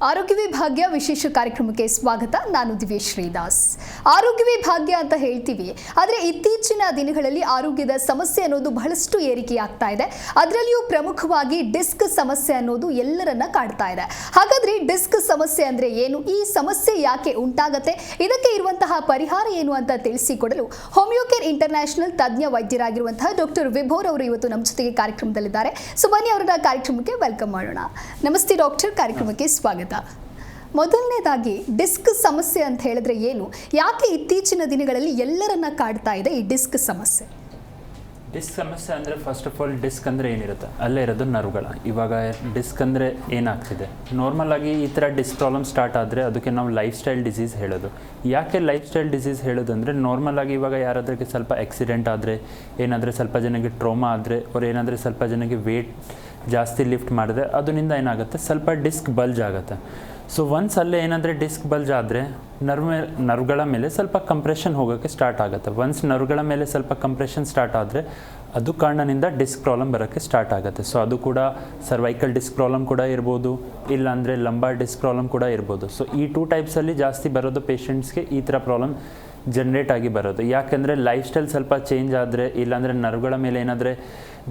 ಆರೋಗ್ಯವೇ ಭಾಗ್ಯ ವಿಶೇಷ ಕಾರ್ಯಕ್ರಮಕ್ಕೆ ಸ್ವಾಗತ. ನಾನು ದಿವ್ಯಶ್ರೀ ದಾಸ್. ಆರೋಗ್ಯವೇ ಭಾಗ್ಯ ಅಂತ ಹೇಳ್ತೀವಿ, ಆದರೆ ಇತ್ತೀಚಿನ ದಿನಗಳಲ್ಲಿ ಆರೋಗ್ಯದ ಸಮಸ್ಯೆ ಅನ್ನೋದು ಬಹಳಷ್ಟು ಏರಿಕೆಯಾಗ್ತಾ ಇದೆ. ಅದರಲ್ಲಿಯೂ ಪ್ರಮುಖವಾಗಿ ಡಿಸ್ಕ್ ಸಮಸ್ಯೆ ಅನ್ನೋದು ಎಲ್ಲರನ್ನ ಕಾಡ್ತಾ ಇದೆ. ಹಾಗಾದ್ರೆ ಡಿಸ್ಕ್ ಸಮಸ್ಯೆ ಅಂದ್ರೆ ಏನು, ಈ ಸಮಸ್ಯೆ ಯಾಕೆ ಉಂಟಾಗತ್ತೆ, ಇದಕ್ಕೆ ಇರುವಂತಹ ಪರಿಹಾರ ಏನು ಅಂತ ತಿಳಿಸಿಕೊಡಲು ಹೋಮಿಯೋಕೇರ್ ಇಂಟರ್ನ್ಯಾಷನಲ್ ತಜ್ಞ ವೈದ್ಯರಾಗಿರುವಂತಹ ಡಾಕ್ಟರ್ ವಿಭೋರ್ ಅವರು ಇವತ್ತು ನಮ್ಮ ಜೊತೆಗೆ ಕಾರ್ಯಕ್ರಮದಲ್ಲಿದ್ದಾರೆ. ಸೊ ಬನ್ನಿ ಅವರನ್ನ ಕಾರ್ಯಕ್ರಮಕ್ಕೆ ವೆಲ್ಕಮ್ ಮಾಡೋಣ. ನಮಸ್ತೆ ಡಾಕ್ಟರ್, ಕಾರ್ಯಕ್ರಮಕ್ಕೆ ಸ್ವಾಗತ. ಮೊದಲನೇದಾಗಿ ಡಿಸ್ಕ್ ಸಮಸ್ಯೆ ಅಂತ ಹೇಳಿದ್ರೆ ಏನು, ಯಾಕೆ ಇತ್ತೀಚಿನ ದಿನಗಳಲ್ಲಿ ಎಲ್ಲರನ್ನ ಕಾಡ್ತಾ ಇದೆ ಈ ಡಿಸ್ಕ್ ಸಮಸ್ಯೆ? ಡಿಸ್ಕ್ ಸಮಸ್ಯೆ ಅಂದರೆ ಫಸ್ಟ್ ಆಫ್ ಆಲ್ ಡಿಸ್ಕ್ ಅಂದರೆ ಏನಿರುತ್ತೆ, ಅಲ್ಲೇ ಇರೋದು ನರ್ವ್ಗಳ. ಇವಾಗ ಡಿಸ್ಕ್ ಅಂದರೆ ಏನಾಗ್ತಿದೆ, ನಾರ್ಮಲ್ ಆಗಿ ಈ ಥರ ಡಿಸ್ಕ್ ಪ್ರಾಬ್ಲಮ್ ಸ್ಟಾರ್ಟ್ ಆದರೆ ಅದಕ್ಕೆ ನಾವು ಲೈಫ್ ಸ್ಟೈಲ್ ಡಿಸೀಸ್ ಹೇಳೋದು. ಯಾಕೆ ಲೈಫ್ ಸ್ಟೈಲ್ ಡಿಸೀಸ್ ಹೇಳೋದಂದರೆ, ನಾರ್ಮಲ್ ಆಗಿ ಇವಾಗ ಯಾರಾದ್ರಿಗೆ ಸ್ವಲ್ಪ ಆಕ್ಸಿಡೆಂಟ್ ಆದರೆ, ಏನಾದರೆ ಸ್ವಲ್ಪ ಜನಕ್ಕೆ ಟ್ರೋಮಾ ಆದರೆ, ಅವ್ರು ಏನಾದರೆ ಸ್ವಲ್ಪ ಜನಕ್ಕೆ ವೇಟ್ ಜಾಸ್ತಿ ಲಿಫ್ಟ್ ಮಾಡಿದ್ರೆ ಅದರಿಂದ ಏನಾಗುತ್ತೆ, ಸ್ವಲ್ಪ ಡಿಸ್ಕ್ ಬಲ್ಜ್ ಆಗುತ್ತೆ. ಸೊ ಒನ್ಸ್ ಅಲ್ಲೇ ಏನಾದರೆ ಡಿಸ್ಕ್ ಬಲ್ಜ್ ಆದರೆ ನರ್ವ್ಗಳ ಮೇಲೆ ಸ್ವಲ್ಪ ಕಂಪ್ರೆಷನ್ ಹೋಗೋಕ್ಕೆ ಸ್ಟಾರ್ಟ್ ಆಗುತ್ತೆ. ಒನ್ಸ್ ನರ್ವ್ಗಳ ಮೇಲೆ ಸ್ವಲ್ಪ ಕಂಪ್ರೆಷನ್ ಸ್ಟಾರ್ಟ್ ಆದರೆ ಅದು ಕಾರಣದಿಂದ ಡಿಸ್ಕ್ ಪ್ರಾಬ್ಲಮ್ ಬರೋಕ್ಕೆ ಸ್ಟಾರ್ಟ್ ಆಗುತ್ತೆ. ಸೊ ಅದು ಕೂಡ ಸರ್ವೈಕಲ್ ಡಿಸ್ಕ್ ಪ್ರಾಬ್ಲಮ್ ಕೂಡ ಇರ್ಬೋದು, ಇಲ್ಲಾಂದರೆ ಲಂಬಾರ್ ಡಿಸ್ಕ್ ಪ್ರಾಬ್ಲಮ್ ಕೂಡ ಇರ್ಬೋದು. ಸೊ ಈ 2 ಟೈಪ್ಸಲ್ಲಿ ಜಾಸ್ತಿ ಬರೋದು ಪೇಷಂಟ್ಸ್ಗೆ ಈ ಥರ ಪ್ರಾಬ್ಲಮ್ ಜನ್ರೇಟ್ ಆಗಿ ಬರೋದು. ಯಾಕೆಂದರೆ ಲೈಫ್ ಸ್ಟೈಲ್ ಸ್ವಲ್ಪ ಚೇಂಜ್ ಆದರೆ, ಇಲ್ಲಾಂದರೆ ನರ್ವ್ಗಳ ಮೇಲೆ ಏನಾದರೆ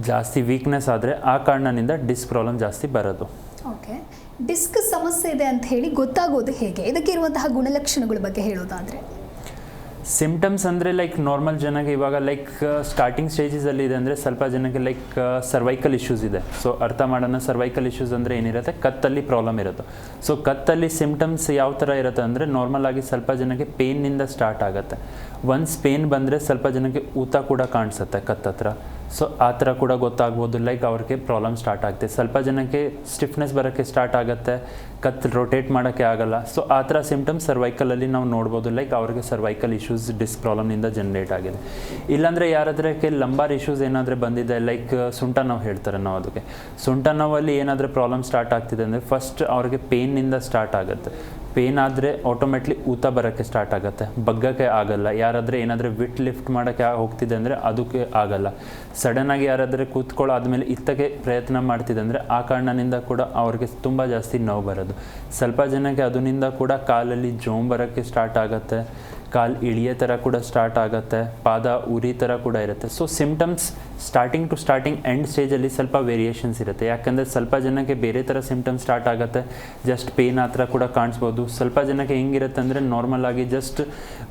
ಜಾಸ್ತಿ ವೀಕ್ನೆಸ್ ಆದರೆ ಆ ಕಾರಣದಿಂದ ಡಿಸ್ಕ್ ಪ್ರಾಬ್ಲಮ್ ಜಾಸ್ತಿ ಬರೋದು. ಓಕೆ, ಡಿಸ್ಕ್ ಸಮಸ್ಯೆ ಇದೆ ಅಂತ ಹೇಳಿ ಗೊತ್ತಾಗೋದು ಹೇಗೆ, ಇದಕ್ಕೆ ಇರುವಂತಹ ಗುಣಲಕ್ಷಣಗಳ ಬಗ್ಗೆ ಹೇಳೋದಾದರೆ? ಸಿಮ್ಟಮ್ಸ್ ಅಂದರೆ ಲೈಕ್ ನಾರ್ಮಲ್ ಜನಕ್ಕೆ ಇವಾಗ ಲೈಕ್ ಸ್ಟಾರ್ಟಿಂಗ್ ಸ್ಟೇಜಸಲ್ಲಿ ಇದೆ ಅಂದರೆ ಸ್ವಲ್ಪ ಜನಕ್ಕೆ ಲೈಕ್ ಸರ್ವೈಕಲ್ ಇಶ್ಯೂಸ್ ಇದೆ. ಸೊ ಅರ್ಥ ಮಾಡೋಣ, ಸರ್ವೈಕಲ್ ಇಶ್ಯೂಸ್ ಅಂದರೆ ಏನಿರುತ್ತೆ, ಕತ್ತಲ್ಲಿ ಪ್ರಾಬ್ಲಮ್ ಇರುತ್ತೆ. ಸೊ ಕತ್ತಲ್ಲಿ ಸಿಮ್ಟಮ್ಸ್ ಯಾವ ಥರ ಇರುತ್ತೆ ಅಂದರೆ, ನಾರ್ಮಲ್ ಆಗಿ ಸ್ವಲ್ಪ ಜನಕ್ಕೆ ಪೇಯ್ನಿಂದ ಸ್ಟಾರ್ಟ್ ಆಗುತ್ತೆ. ಒನ್ಸ್ ಪೇಯ್ನ್ ಬಂದರೆ ಸ್ವಲ್ಪ ಜನಕ್ಕೆ ಊತ ಕೂಡ ಕಾಣಿಸುತ್ತೆ ಕತ್ತತ್ರ. ಸೊ ಆ ಥರ ಕೂಡ ಗೊತ್ತಾಗ್ಬೋದು, ಲೈಕ್ ಅವ್ರಿಗೆ ಪ್ರಾಬ್ಲಮ್ ಸ್ಟಾರ್ಟ್ ಆಗುತ್ತೆ. ಸ್ವಲ್ಪ ಜನಕ್ಕೆ ಸ್ಟಿಫ್ನೆಸ್ ಬರೋಕ್ಕೆ ಸ್ಟಾರ್ಟ್ ಆಗುತ್ತೆ, ಕತ್ತು ರೊಟೇಟ್ ಮಾಡೋಕ್ಕೆ ಆಗಲ್ಲ. ಸೊ ಆ ಥರ ಸಿಮ್ಟಮ್ಸ್ ಸರ್ವೈಕಲಲ್ಲಿ ನಾವು ನೋಡ್ಬೋದು, ಲೈಕ್ ಅವ್ರಿಗೆ ಸರ್ವೈಕಲ್ ಇಶ್ಯೂಸ್ ಡಿಸ್ಕ್ ಪ್ರಾಬ್ಲಮ್ನಿಂದ ಜನ್ರೇಟ್ ಆಗಿದೆ. ಇಲ್ಲಾಂದರೆ ಯಾರಾದ್ರಕ್ಕೆ ಲಂಬಾರ್ ಇಶ್ಯೂಸ್ ಏನಾದರೂ ಬಂದಿದೆ, ಲೈಕ್ ಸೊಂಟ ನೋವು ಹೇಳ್ತಾರೆ ನಾವು, ಅದಕ್ಕೆ ಸೊಂಟ ನೋವಲ್ಲಿ ಏನಾದರೂ ಪ್ರಾಬ್ಲಮ್ ಸ್ಟಾರ್ಟ್ ಆಗ್ತಿದೆ ಅಂದರೆ ಫಸ್ಟ್ ಅವ್ರಿಗೆ ಪೇಯ್ನಿಂದ ಸ್ಟಾರ್ಟ್ ಆಗುತ್ತೆ. ಪೇನ್ ಆದರೆ ಆಟೋಮೆಟ್ಲಿ ಊತ ಬರೋಕ್ಕೆ ಸ್ಟಾರ್ಟ್ ಆಗುತ್ತೆ, ಬಗ್ಗಕ್ಕೆ ಆಗಲ್ಲ. ಯಾರಾದರೆ ಏನಾದರೂ ವಿಟ್ ಲಿಫ್ಟ್ ಮಾಡೋಕ್ಕೆ ಹೋಗ್ತಿದೆ ಅಂದರೆ ಅದಕ್ಕೆ ಆಗಲ್ಲ. ಸಡನ್ನಾಗಿ ಯಾರಾದರೆ ಕೂತ್ಕೊಳ್ಳೋ ಆದಮೇಲೆ ಇತ್ತಕ್ಕೆ ಪ್ರಯತ್ನ ಮಾಡ್ತಿದೆ ಅಂದರೆ ಆ ಕಾರಣದಿಂದ ಕೂಡ ಅವ್ರಿಗೆ ತುಂಬ ಜಾಸ್ತಿ ನೋವು ಬರೋದು. ಸ್ವಲ್ಪ ಜನಕ್ಕೆ ಅದರಿಂದ ಕೂಡ ಕಾಲಲ್ಲಿ ಜೋಮ್ ಬರೋಕ್ಕೆ ಸ್ಟಾರ್ಟ್ ಆಗುತ್ತೆ, ಕಾಲು ಇಳಿಯೋ ಥರ ಕೂಡ ಸ್ಟಾರ್ಟ್ ಆಗುತ್ತೆ, ಪಾದ ಉರಿ ಥರ ಕೂಡ ಇರುತ್ತೆ. So symptoms starting to starting end ಸ್ಟೇಜಲ್ಲಿ ಸ್ವಲ್ಪ ವೇರಿಯೇಷನ್ಸ್ ಇರುತ್ತೆ. ಯಾಕಂದರೆ ಸ್ವಲ್ಪ ಜನಕ್ಕೆ ಬೇರೆ ಥರ ಸಿಮ್ಟಮ್ಸ್ ಸ್ಟಾರ್ಟ್ ಆಗುತ್ತೆ, ಜಸ್ಟ್ ಪೇನ್ ಆ ಥರ ಕೂಡ ಕಾಣಿಸ್ಬೋದು. ಸ್ವಲ್ಪ ಜನಕ್ಕೆ ಹೆಂಗಿರುತ್ತೆ ಅಂದರೆ, ನಾರ್ಮಲ್ ಆಗಿ ಜಸ್ಟ್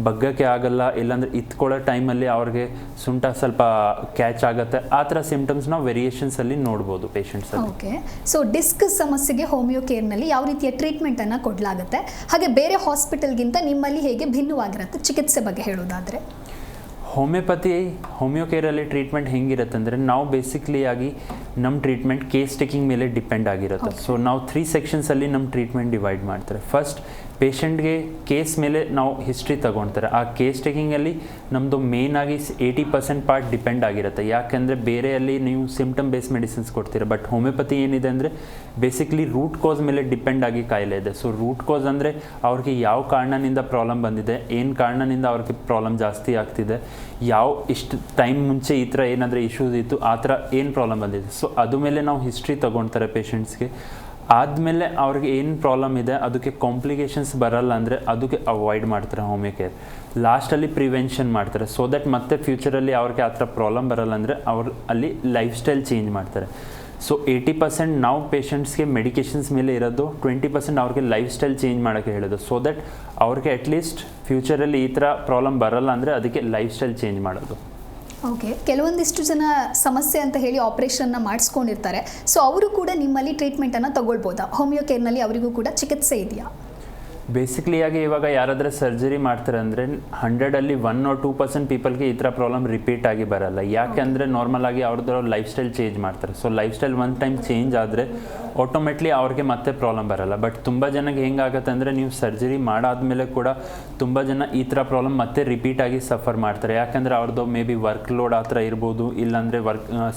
ಬಗ್ಗಕ್ಕೆ ಆಗಲ್ಲ, ಇಲ್ಲಾಂದರೆ ಇತ್ಕೊಳ್ಳೋ ಟೈಮಲ್ಲಿ ಅವ್ರಿಗೆ ಸೊಂಟ ಸ್ವಲ್ಪ ಕ್ಯಾಚ್ ಆಗುತ್ತೆ. ಆ ಥರ ಸಿಮ್ಟಮ್ಸ್ ನಾವು ವೇರಿಯೇಷನ್ಸಲ್ಲಿ ನೋಡ್ಬೋದು ಪೇಷಂಟ್ಸಲ್ಲಿ. ಓಕೆ, ಸೊ ಡಿಸ್ಕ್ ಸಮಸ್ಯೆಗೆ ಹೋಮಿಯೋ ಕೇರ್ನಲ್ಲಿ ಯಾವ ರೀತಿಯ ಟ್ರೀಟ್ಮೆಂಟನ್ನು ಕೊಡಲಾಗುತ್ತೆ, ಹಾಗೆ ಬೇರೆ ಹಾಸ್ಪಿಟಲ್ಗಿಂತ ನಿಮ್ಮಲ್ಲಿ ಹೇಗೆ ಭಿನ್ನವಾಗಿರುತ್ತೆ ಚಿಕಿತ್ಸೆ ಬಗ್ಗೆ ಹೇಳೋದಾದರೆ? ಹೋಮಿಯೋ ಕೇರಲ್ಲಿ ಟ್ರೀಟ್ಮೆಂಟ್ ಹೆಂಗಿರುತ್ತೆ ಅಂದರೆ, ನಾವು ಬೇಸಿಕ್ಲಿ ಆಗಿ ನಮ್ಮ ಟ್ರೀಟ್ಮೆಂಟ್ ಕೇಸ್ ಟೇಕಿಂಗ್ ಮೇಲೆ ಡಿಪೆಂಡ್ ಆಗಿರುತ್ತೆ. ಸೊ ನಾವು 3 ಸೆಕ್ಷನ್ಸಲ್ಲಿ ನಮ್ಮ ಟ್ರೀಟ್ಮೆಂಟ್ ಡಿವೈಡ್ ಮಾಡ್ತಾರೆ. ಫಸ್ಟ್ ಪೇಷಂಟ್ಗೆ ಕೇಸ್ ಮೇಲೆ ನಾವು ಹಿಸ್ಟ್ರಿ ತಗೊಳ್ತಾರೆ. ಆ ಕೇಸ್ ಟೇಕಿಂಗಲ್ಲಿ ನಮ್ಮದು ಮೇನ್ ಆಗಿ 80% ಪಾರ್ಟ್ ಡಿಪೆಂಡ್ ಆಗಿರುತ್ತೆ. ಯಾಕೆಂದರೆ ಬೇರೆಯಲ್ಲಿ ನೀವು ಸಿಮ್ಟಮ್ ಬೇಸ್ ಮೆಡಿಸಿನ್ಸ್ ಕೊಡ್ತೀರ, ಬಟ್ ಹೋಮಿಯೋಪತಿ ಏನಿದೆ ಅಂದರೆ ಬೇಸಿಕ್ಲಿ ರೂಟ್ ಕಾಸ್ ಮೇಲೆ ಡಿಪೆಂಡ್ ಆಗಿ ಕಾಯಿಲೆ ಇದೆ. ಸೊ ರೂಟ್ ಕಾಸ್ ಅಂದರೆ ಅವ್ರಿಗೆ ಯಾವ ಕಾರಣದಿಂದ ಪ್ರಾಬ್ಲಮ್ ಬಂದಿದೆ, ಏನು ಕಾರಣದಿಂದ ಅವ್ರಿಗೆ ಪ್ರಾಬ್ಲಮ್ ಜಾಸ್ತಿ ಆಗ್ತಿದೆ, ಇಷ್ಟು ಟೈಮ್ ಮುಂಚೆ ಈ ಥರ ಏನಾದರೂ ಇಶ್ಯೂಸ್ ಇತ್ತು, ಆ ಥರ ಏನು ಪ್ರಾಬ್ಲಮ್ ಬಂದಿದೆ. ಸೊ ಅದು ಮೇಲೆ ನಾವು ಹಿಸ್ಟ್ರಿ ತೊಗೊಳ್ತಾರೆ ಪೇಷಂಟ್ಸ್ಗೆ. ಆದಮೇಲೆ ಅವ್ರಿಗೆ ಏನು ಪ್ರಾಬ್ಲಮ್ ಇದೆ, ಅದಕ್ಕೆ ಕಾಂಪ್ಲಿಕೇಶನ್ಸ್ ಬರಲ್ಲ ಅಂದರೆ ಅದಕ್ಕೆ ಅವಾಯ್ಡ್ ಮಾಡ್ತಾರೆ ಹೋಮಿಯೋ ಕೇರ್. ಲಾಸ್ಟಲ್ಲಿ ಪ್ರಿವೆನ್ಷನ್ ಮಾಡ್ತಾರೆ, ಸೊ ದಟ್ ಮತ್ತೆ ಫ್ಯೂಚರಲ್ಲಿ ಅವ್ರಿಗೆ ಆ ಥರ ಪ್ರಾಬ್ಲಮ್ ಬರಲ್ಲ ಅಂದರೆ ಅವ್ರು ಅಲ್ಲಿ ಲೈಫ್ ಸ್ಟೈಲ್ ಚೇಂಜ್ ಮಾಡ್ತಾರೆ. ಸೊ 80% ನಾವು ಪೇಷಂಟ್ಸ್ಗೆ ಮೆಡಿಕೇಷನ್ಸ್ ಮೇಲೆ ಇರೋದು, 20% ಅವ್ರಿಗೆ ಲೈಫ್ ಸ್ಟೈಲ್ ಚೇಂಜ್ ಮಾಡೋಕ್ಕೆ ಹೇಳೋದು. ಸೊ ದಟ್ ಅವ್ರಿಗೆ ಅಟ್ಲೀಸ್ಟ್ ಫ್ಯೂಚರಲ್ಲಿ ಈ ಥರ ಪ್ರಾಬ್ಲಮ್ ಬರಲ್ಲ ಅಂದರೆ ಅದಕ್ಕೆ ಲೈಫ್ ಸ್ಟೈಲ್ ಚೇಂಜ್ ಮಾಡೋದು. ಓಕೆ, ಕೆಲವೊಂದಿಷ್ಟು ಜನ ಸಮಸ್ಯೆ ಅಂತ ಹೇಳಿ ಆಪರೇಷನ್ನ ಮಾಡಿಸ್ಕೊಂಡಿರ್ತಾರೆ. ಸೊ ಅವರು ಕೂಡ ನಿಮ್ಮಲ್ಲಿ ಟ್ರೀಟ್ಮೆಂಟನ್ನು ತಗೊಳ್ಬೋದಾ? ಹೋಮಿಯೋ ಕೇರ್ನಲ್ಲಿ ಅವರಿಗೂ ಕೂಡ ಚಿಕಿತ್ಸೆ ಇದೆಯಾ? ಬೇಸಿಕ್ಲಿ ಆಗಿ ಇವಾಗ ಯಾರಾದರೂ ಸರ್ಜರಿ ಮಾಡ್ತಾರೆ ಅಂದರೆ 100ಅಲ್ಲಿ 1 or 2% ಪೀಪಲ್ಗೆ ಈ ಥರ ಪ್ರಾಬ್ಲಮ್ ರಿಪೀಟ್ ಆಗಿ ಬರಲ್ಲ. ಯಾಕೆ ಅಂದರೆ ನಾರ್ಮಲ್ ಆಗಿ ಅವ್ರದ್ದು ಲೈಫ್ ಸ್ಟೈಲ್ ಚೇಂಜ್ ಮಾಡ್ತಾರೆ. So life style one time change ಆದರೆ ಆಟೋಮೆಟ್ಲಿ ಅವ್ರಿಗೆ ಮತ್ತೆ ಪ್ರಾಬ್ಲಮ್ ಬರಲ್ಲ. ಬಟ್ ತುಂಬ ಜನಕ್ಕೆ ಹೆಂಗಾಗುತ್ತೆ ಅಂದರೆ, ನೀವು ಸರ್ಜರಿ ಮಾಡಾದ್ಮೇಲೆ ಕೂಡ ತುಂಬ ಜನ ಈ ಥರ ಪ್ರಾಬ್ಲಮ್ ಮತ್ತೆ ರಿಪೀಟ್ ಆಗಿ ಸಫರ್ ಮಾಡ್ತಾರೆ. ಯಾಕಂದರೆ ಅವ್ರದ್ದು ಮೇ ಬಿ ವರ್ಕ್ ಲೋಡ್ ಆ ಥರ ಇರ್ಬೋದು, ಇಲ್ಲಾಂದರೆ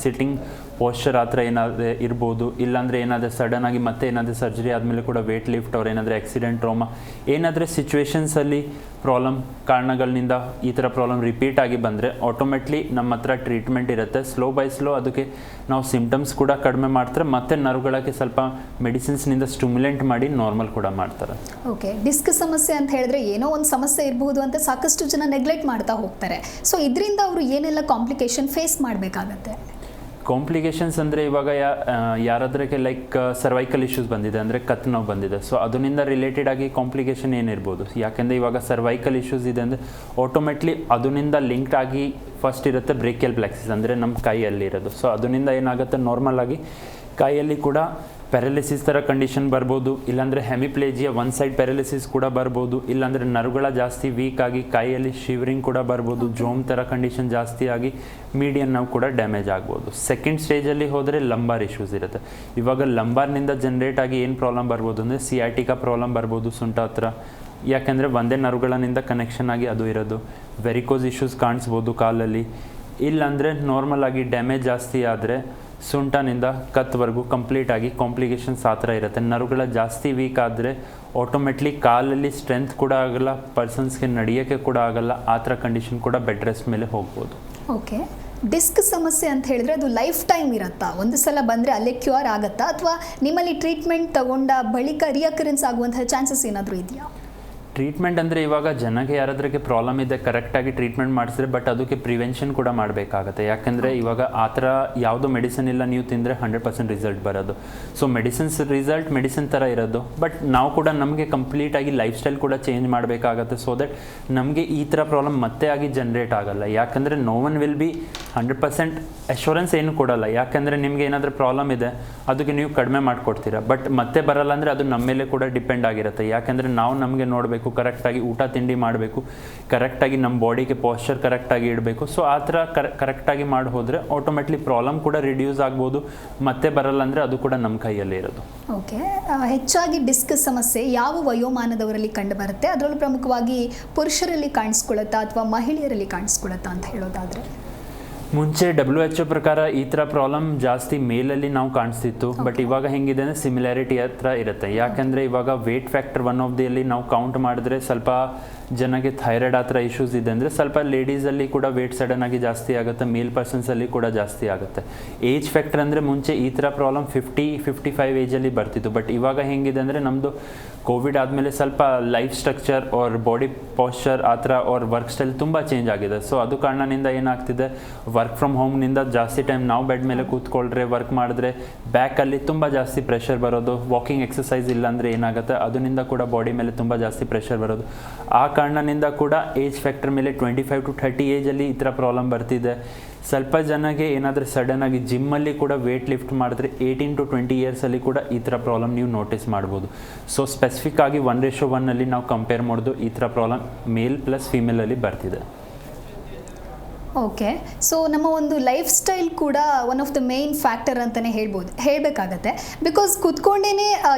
ಸಿಟ್ಟಿಂಗ್ ಪೋಶ್ಚರ್ ಆ ಥರ ಏನಾದರೂ ಇರ್ಬೋದು, ಇಲ್ಲಾಂದರೆ ಏನಾದರೂ ಸಡನ್ ಆಗಿ ಮತ್ತೆ ಏನಾದರೂ ಸರ್ಜರಿ ಆದಮೇಲೆ ಕೂಡ ವೇಟ್ ಲಿಫ್ಟ್ ಅವ್ರು ಏನಾದರೂ ಆಕ್ಸಿಡೆಂಟ್, ಟ್ರೋಮಾ ಏನಾದರೂ ಸಿಚುವೇಶನ್ಸಲ್ಲಿ ಪ್ರಾಬ್ಲಮ್ ಕಾರಣಗಳಿಂದ ಈ ಥರ ಪ್ರಾಬ್ಲಮ್ ರಿಪೀಟ್ ಆಗಿ ಬಂದರೆ ಆಟೋಮೆಟ್ಲಿ ನಮ್ಮ ಹತ್ರ ಟ್ರೀಟ್ಮೆಂಟ್ ಇರುತ್ತೆ. ಸ್ಲೋ ಬೈ ಸ್ಲೋ ಅದಕ್ಕೆ ನಾವು ಸಿಮ್ಟಮ್ಸ್ ಕೂಡ ಕಡಿಮೆ ಮಾಡ್ತಾರೆ, ಮತ್ತು ನರ್ವ್ಗಳಿಗೆ ಸ್ವಲ್ಪ ಸ್ವಲ್ಪ ಮೆಡಿಸಿನ್ಸ್ನಿಂದ ಸ್ಟಿಮ್ಯುಲೆಂಟ್ ಮಾಡಿ ನಾರ್ಮಲ್ ಕೂಡ ಮಾಡ್ತಾರೆ. ಓಕೆ, ಡಿಸ್ಕ್ ಸಮಸ್ಯೆ ಅಂತ ಹೇಳಿದ್ರೆ ಏನೋ ಒಂದು ಸಮಸ್ಯೆ ಇರಬಹುದು ಅಂತ ಸಾಕಷ್ಟು ಜನ ನೆಗ್ಲೆಕ್ಟ್ ಮಾಡ್ತಾ ಹೋಗ್ತಾರೆ. ಸೊ ಇದರಿಂದ ಅವರು ಏನೆಲ್ಲ ಕಾಂಪ್ಲಿಕೇಶನ್ ಫೇಸ್ ಮಾಡಬೇಕಾಗತ್ತೆ? ಕಾಂಪ್ಲಿಕೇಶನ್ಸ್ ಅಂದರೆ ಇವಾಗ ಯಾರಾದ್ರಿಗೆ ಲೈಕ್ ಸರ್ವೈಕಲ್ ಇಶ್ಯೂಸ್ ಬಂದಿದೆ ಅಂದರೆ ಕತ್ತು ನೋವು ಬಂದಿದೆ, ಸೊ ಅದರಿಂದ ರಿಲೇಟೆಡ್ ಆಗಿ ಕಾಂಪ್ಲಿಕೇಶನ್ ಏನಿರ್ಬೋದು. ಯಾಕೆಂದರೆ ಇವಾಗ ಸರ್ವೈಕಲ್ ಇಶ್ಯೂಸ್ ಇದೆ ಅಂದರೆ ಆಟೋಮೆಟ್ಲಿ ಅದರಿಂದ ಲಿಂಕ್ಡ್ ಆಗಿ ಫಸ್ಟ್ ಇರುತ್ತೆ ಬ್ರೇಕಿಯಲ್ ಪ್ಲೆಕ್ಸಿಸ್ ಅಂದರೆ ನಮ್ಮ ಕೈಯಲ್ಲಿರೋದು. ಸೊ ಅದರಿಂದ ಏನಾಗುತ್ತೆ, ನಾರ್ಮಲ್ ಆಗಿ ಕೈಯಲ್ಲಿ ಕೂಡ ಪ್ಯಾರಲಿಸಿಸ್ ಥರ ಕಂಡೀಷನ್ ಬರ್ಬೋದು, ಇಲ್ಲಾಂದರೆ ಹೆಮಿಪ್ಲೇಜಿಯಾ ಒನ್ ಸೈಡ್ ಪ್ಯಾರಲಿಸಿಸ್ ಕೂಡ ಬರ್ಬೋದು, ಇಲ್ಲಾಂದರೆ ನರಗಳ ಜಾಸ್ತಿ ವೀಕ್ ಆಗಿ ಕೈಯಲ್ಲಿ ಶಿವರಿಂಗ್ ಕೂಡ ಬರ್ಬೋದು, ಜೋಮ್ ಥರ ಕಂಡೀಷನ್ ಜಾಸ್ತಿ ಆಗಿ ಮೀಡಿಯನ್ ನೋವು ಕೂಡ ಡ್ಯಾಮೇಜ್ ಆಗ್ಬೋದು. ಸೆಕೆಂಡ್ ಸ್ಟೇಜಲ್ಲಿ ಹೋದರೆ ಲಂಬಾರ್ ಇಶ್ಯೂಸ್ ಇರುತ್ತೆ. ಇವಾಗ ಲಂಬಾರ್ನಿಂದ ಜನ್ರೇಟ್ ಆಗಿ ಏನು ಪ್ರಾಬ್ಲಮ್ ಬರ್ಬೋದು ಅಂದರೆ ಸಿಯಾಟಿಕಾ ಪ್ರಾಬ್ಲಮ್ ಬರ್ಬೋದು ಸೊಂಟ ಹತ್ರ, ಯಾಕೆಂದರೆ ಒಂದೇ ನರಗಳಿಂದ ಕನೆಕ್ಷನ್ ಆಗಿ ಅದು ಇರೋದು. ವೆರಿಕೋಸ್ ಇಶ್ಯೂಸ್ ಕಾಣಿಸ್ಬೋದು ಕಾಲಲ್ಲಿ, ಇಲ್ಲಾಂದರೆ ನಾರ್ಮಲ್ ಆಗಿ ಡ್ಯಾಮೇಜ್ ಜಾಸ್ತಿ ಆದರೆ ಸೊಂಟನಿಂದ ಕತ್ವರೆಗೂ ಕಂಪ್ಲೀಟ್ ಆಗಿ ಕಾಂಪ್ಲಿಕೇಶನ್ಸ್ ಆ ಥರ ಇರುತ್ತೆ. ನರಗಳ ಜಾಸ್ತಿ ವೀಕ್ ಆದರೆ ಆಟೋಮೆಟ್ಲಿ ಕಾಲಲ್ಲಿ ಸ್ಟ್ರೆಂತ್ ಕೂಡ ಆಗಲ್ಲ, ಪರ್ಸನ್ಸ್ಗೆ ನಡೆಯೋಕ್ಕೆ ಕೂಡ ಆಗಲ್ಲ, ಆ ಥರ ಕಂಡೀಷನ್ ಕೂಡ ಬೆಡ್ ರೆಸ್ಟ್ ಮೇಲೆ ಹೋಗ್ಬೋದು. ಓಕೆ, ಡಿಸ್ಕ್ ಸಮಸ್ಯೆ ಅಂತ ಹೇಳಿದ್ರೆ ಅದು ಲೈಫ್ ಟೈಮ್ ಇರುತ್ತಾ? ಒಂದು ಸಲ ಬಂದರೆ ಅಲ್ಲೇ ಕ್ಯೂರ್ ಆಗುತ್ತಾ, ಅಥವಾ ನಿಮ್ಮಲ್ಲಿ ಟ್ರೀಟ್ಮೆಂಟ್ ತಗೊಂಡ ಬಳಿಕ ರಿಯಕರೆನ್ಸ್ ಆಗುವಂತಹ ಚಾನ್ಸಸ್ ಏನಾದರೂ ಇದೆಯಾ? ಟ್ರೀಟ್ಮೆಂಟ್ ಅಂದರೆ ಇವಾಗ ಜನಕ್ಕೆ ಯಾರಾದ್ರಿಗೆ ಪ್ರಾಬ್ಲಮ್ ಇದೆ ಕರೆಕ್ಟಾಗಿ ಟ್ರೀಟ್ಮೆಂಟ್ ಮಾಡಿಸಿದ್ರೆ, ಬಟ್ ಅದಕ್ಕೆ ಪ್ರಿವೆನ್ಷನ್ ಕೂಡ ಮಾಡಬೇಕಾಗುತ್ತೆ. ಯಾಕೆಂದರೆ ಇವಾಗ ಆ ಥರ ಯಾವುದೋ ಮೆಡಿಸಿನ್ ಇಲ್ಲ ನೀವು ತಿಂದರೆ 100% ರಿಸಲ್ಟ್ ಬರೋದು. ಸೊ ಮೆಡಿಸಿನ್ಸ್ ರಿಸಲ್ಟ್ ಮೆಡಿಸಿನ್ ಥರ ಇರೋದು, ಬಟ್ ನಾವು ಕೂಡ ನಮಗೆ ಕಂಪ್ಲೀಟಾಗಿ ಲೈಫ್ ಸ್ಟೈಲ್ ಕೂಡ ಚೇಂಜ್ ಮಾಡಬೇಕಾಗತ್ತೆ, ಸೊ ದಟ್ ನಮಗೆ ಈ ಥರ ಪ್ರಾಬ್ಲಮ್ ಮತ್ತೆ ಆಗಿ ಜನ್ರೇಟ್ ಆಗಲ್ಲ. ಯಾಕೆಂದರೆ no one will be 100% assurance ಏನು ಕೊಡಲ್ಲ. ಯಾಕೆಂದರೆ ನಿಮಗೆ ಏನಾದರೂ ಪ್ರಾಬ್ಲಮ್ ಇದೆ ಅದಕ್ಕೆ ನೀವು ಕಡಿಮೆ ಮಾಡಿಕೊಡ್ತೀರಾ, ಬಟ್ ಮತ್ತೆ ಬರಲ್ಲ ಅಂದರೆ ಅದು ನಮ್ಮ ಮೇಲೆ ಕೂಡ ಡಿಪೆಂಡ್ ಆಗಿರುತ್ತೆ. ಯಾಕೆಂದರೆ ನಾವು ನಮಗೆ ನೋಡಬೇಕು, ಕರೆಕ್ಟಾಗಿ ಊಟ ತಿಂಡಿ ಮಾಡಬೇಕು, ಕರೆಕ್ಟಾಗಿ ನಮ್ಮ ಬಾಡಿಗೆ ಪಾಶ್ಚರ್ ಕರೆಕ್ಟಾಗಿ ಇಡಬೇಕು. ಸೊ ಆ ಥರ ಕರೆಕ್ಟಾಗಿ ಮಾಡಿ ಹೋದರೆ ಆಟೋಮೆಟ್ಲಿ ಪ್ರಾಬ್ಲಮ್ ಕೂಡ ರಿಡ್ಯೂಸ್ ಆಗ್ಬೋದು, ಮತ್ತೆ ಬರಲ್ಲ ಅಂದರೆ ಅದು ಕೂಡ ನಮ್ಮ ಕೈಯಲ್ಲಿ ಇರೋದು. ಓಕೆ, ಹೆಚ್ಚಾಗಿ ಡಿಸ್ಕ್ ಸಮಸ್ಯೆ ಯಾವ ವಯೋಮಾನದವರಲ್ಲಿ ಕಂಡು ಬರುತ್ತೆ? ಅದರಲ್ಲೂ ಪ್ರಮುಖವಾಗಿ ಪುರುಷರಲ್ಲಿ ಕಾಣಿಸ್ಕೊಳ್ಳುತ್ತಾ ಅಥವಾ ಮಹಿಳೆಯರಲ್ಲಿ ಕಾಣಿಸ್ಕೊಳ್ಳುತ್ತಾ ಅಂತ ಹೇಳೋದಾದರೆ? ಮುಂಚೆ WHO ಪ್ರಕಾರ ಈ ಥರ ಪ್ರಾಬ್ಲಮ್ ಜಾಸ್ತಿ ಮೇಲಲ್ಲಿ ನಾವು ಕಾಣಿಸ್ತಿತ್ತು, ಬಟ್ ಇವಾಗ ಹೆಂಗಿದೆ ಅಂದರೆ ಸಿಮಿಲಾರಿಟಿ ಹತ್ರ ಇರುತ್ತೆ. ಯಾಕೆಂದರೆ ಇವಾಗ ವೇಟ್ ಫ್ಯಾಕ್ಟರ್ 1 ಆಫ್ ದಿ ನಾವು ಕೌಂಟ್ ಮಾಡಿದ್ರೆ ಸ್ವಲ್ಪ ಜನಕ್ಕೆ ಥೈರಾಯ್ಡ್ ಆ ಥರ ಇಶ್ಯೂಸ್ ಇದೆ ಅಂದರೆ ಸ್ವಲ್ಪ ಲೇಡೀಸಲ್ಲಿ ಕೂಡ ವೇಟ್ ಸಡನ್ ಆಗಿ ಜಾಸ್ತಿ ಆಗುತ್ತೆ, ಮೇಲ್ ಪರ್ಸನ್ಸಲ್ಲಿ ಕೂಡ ಜಾಸ್ತಿ ಆಗುತ್ತೆ. ಏಜ್ ಫ್ಯಾಕ್ಟರ್ ಅಂದರೆ ಮುಂಚೆ ಈ ಥರ ಪ್ರಾಬ್ಲಮ್ 50-55 ಏಜಲ್ಲಿ ಬರ್ತಿತ್ತು, ಬಟ್ ಇವಾಗ ಹೆಂಗಿದೆ ಅಂದರೆ ನಮ್ಮದು ಕೋವಿಡ್ ಆದಮೇಲೆ ಸ್ವಲ್ಪ life structure or body posture ಆ ಥರ ಆರ್ ವರ್ಕ್ ಸ್ಟೈಲ್ ತುಂಬ ಚೇಂಜ್ ಆಗಿದೆ. ಸೊ ಅದು ಕಾರಣದಿಂದ ಏನಾಗ್ತಿದೆ, ವರ್ಕ್ ಫ್ರಮ್ ಹೋಮ್ನಿಂದ ಜಾಸ್ತಿ ಟೈಮ್ ನಾವು ಬೆಡ್ ಮೇಲೆ ಕೂತ್ಕೊಳ್ರೆ ವರ್ಕ್ ಮಾಡಿದ್ರೆ ಬ್ಯಾಕಲ್ಲಿ ತುಂಬ ಜಾಸ್ತಿ ಪ್ರೆಷರ್ ಬರೋದು, ವಾಕಿಂಗ್ ಎಕ್ಸಸೈಸ್ ಇಲ್ಲಾಂದರೆ ಏನಾಗುತ್ತೆ ಅದರಿಂದ ಕೂಡ ಬಾಡಿ ಮೇಲೆ ತುಂಬ ಜಾಸ್ತಿ ಪ್ರೆಷರ್ ಬರೋದು. ಆ ಕಾರಣದಿಂದ ಕೂಡ ಏಜ್ ಫ್ಯಾಕ್ಟರ್ ಮೇಲೆ 25 to 30 ಏಜಲ್ಲಿ ಈ ಥರ ಪ್ರಾಬ್ಲಮ್ ಬರ್ತಿದೆ. ಸ್ವಲ್ಪ ಜನಕ್ಕೆ ಏನಾದರೂ ಸಡನ್ ಆಗಿ ಜಿಮ್ಮಲ್ಲಿ ಕೂಡ ವೇಟ್ ಲಿಫ್ಟ್ ಮಾಡಿದ್ರೆ 18 to 20 ಇಯರ್ಸಲ್ಲಿ ಕೂಡ ಈ ಥರ ಪ್ರಾಬ್ಲಮ್ ನೀವು ನೋಟಿಸ್ ಮಾಡ್ಬೋದು. ಸೊ ಸ್ಪೆಸಿಫಿಕ್ ಆಗಿ 1:1 ನಾವು ಕಂಪೇರ್ ಮಾಡೋದು ಈ ಥರ ಪ್ರಾಬ್ಲಮ್ ಮೇಲ್ ಪ್ಲಸ್ ಫೀಮೇಲಲ್ಲಿ ಬರ್ತಿದೆ. ಓಕೆ, ಸೊ ನಮ್ಮ ಒಂದು ಲೈಫ್ ಸ್ಟೈಲ್ ಕೂಡ one of the main factor ಅಂತಲೇ ಹೇಳಬೇಕಾಗತ್ತೆ. ಬಿಕಾಸ್ ಕೂತ್ಕೊಂಡೇ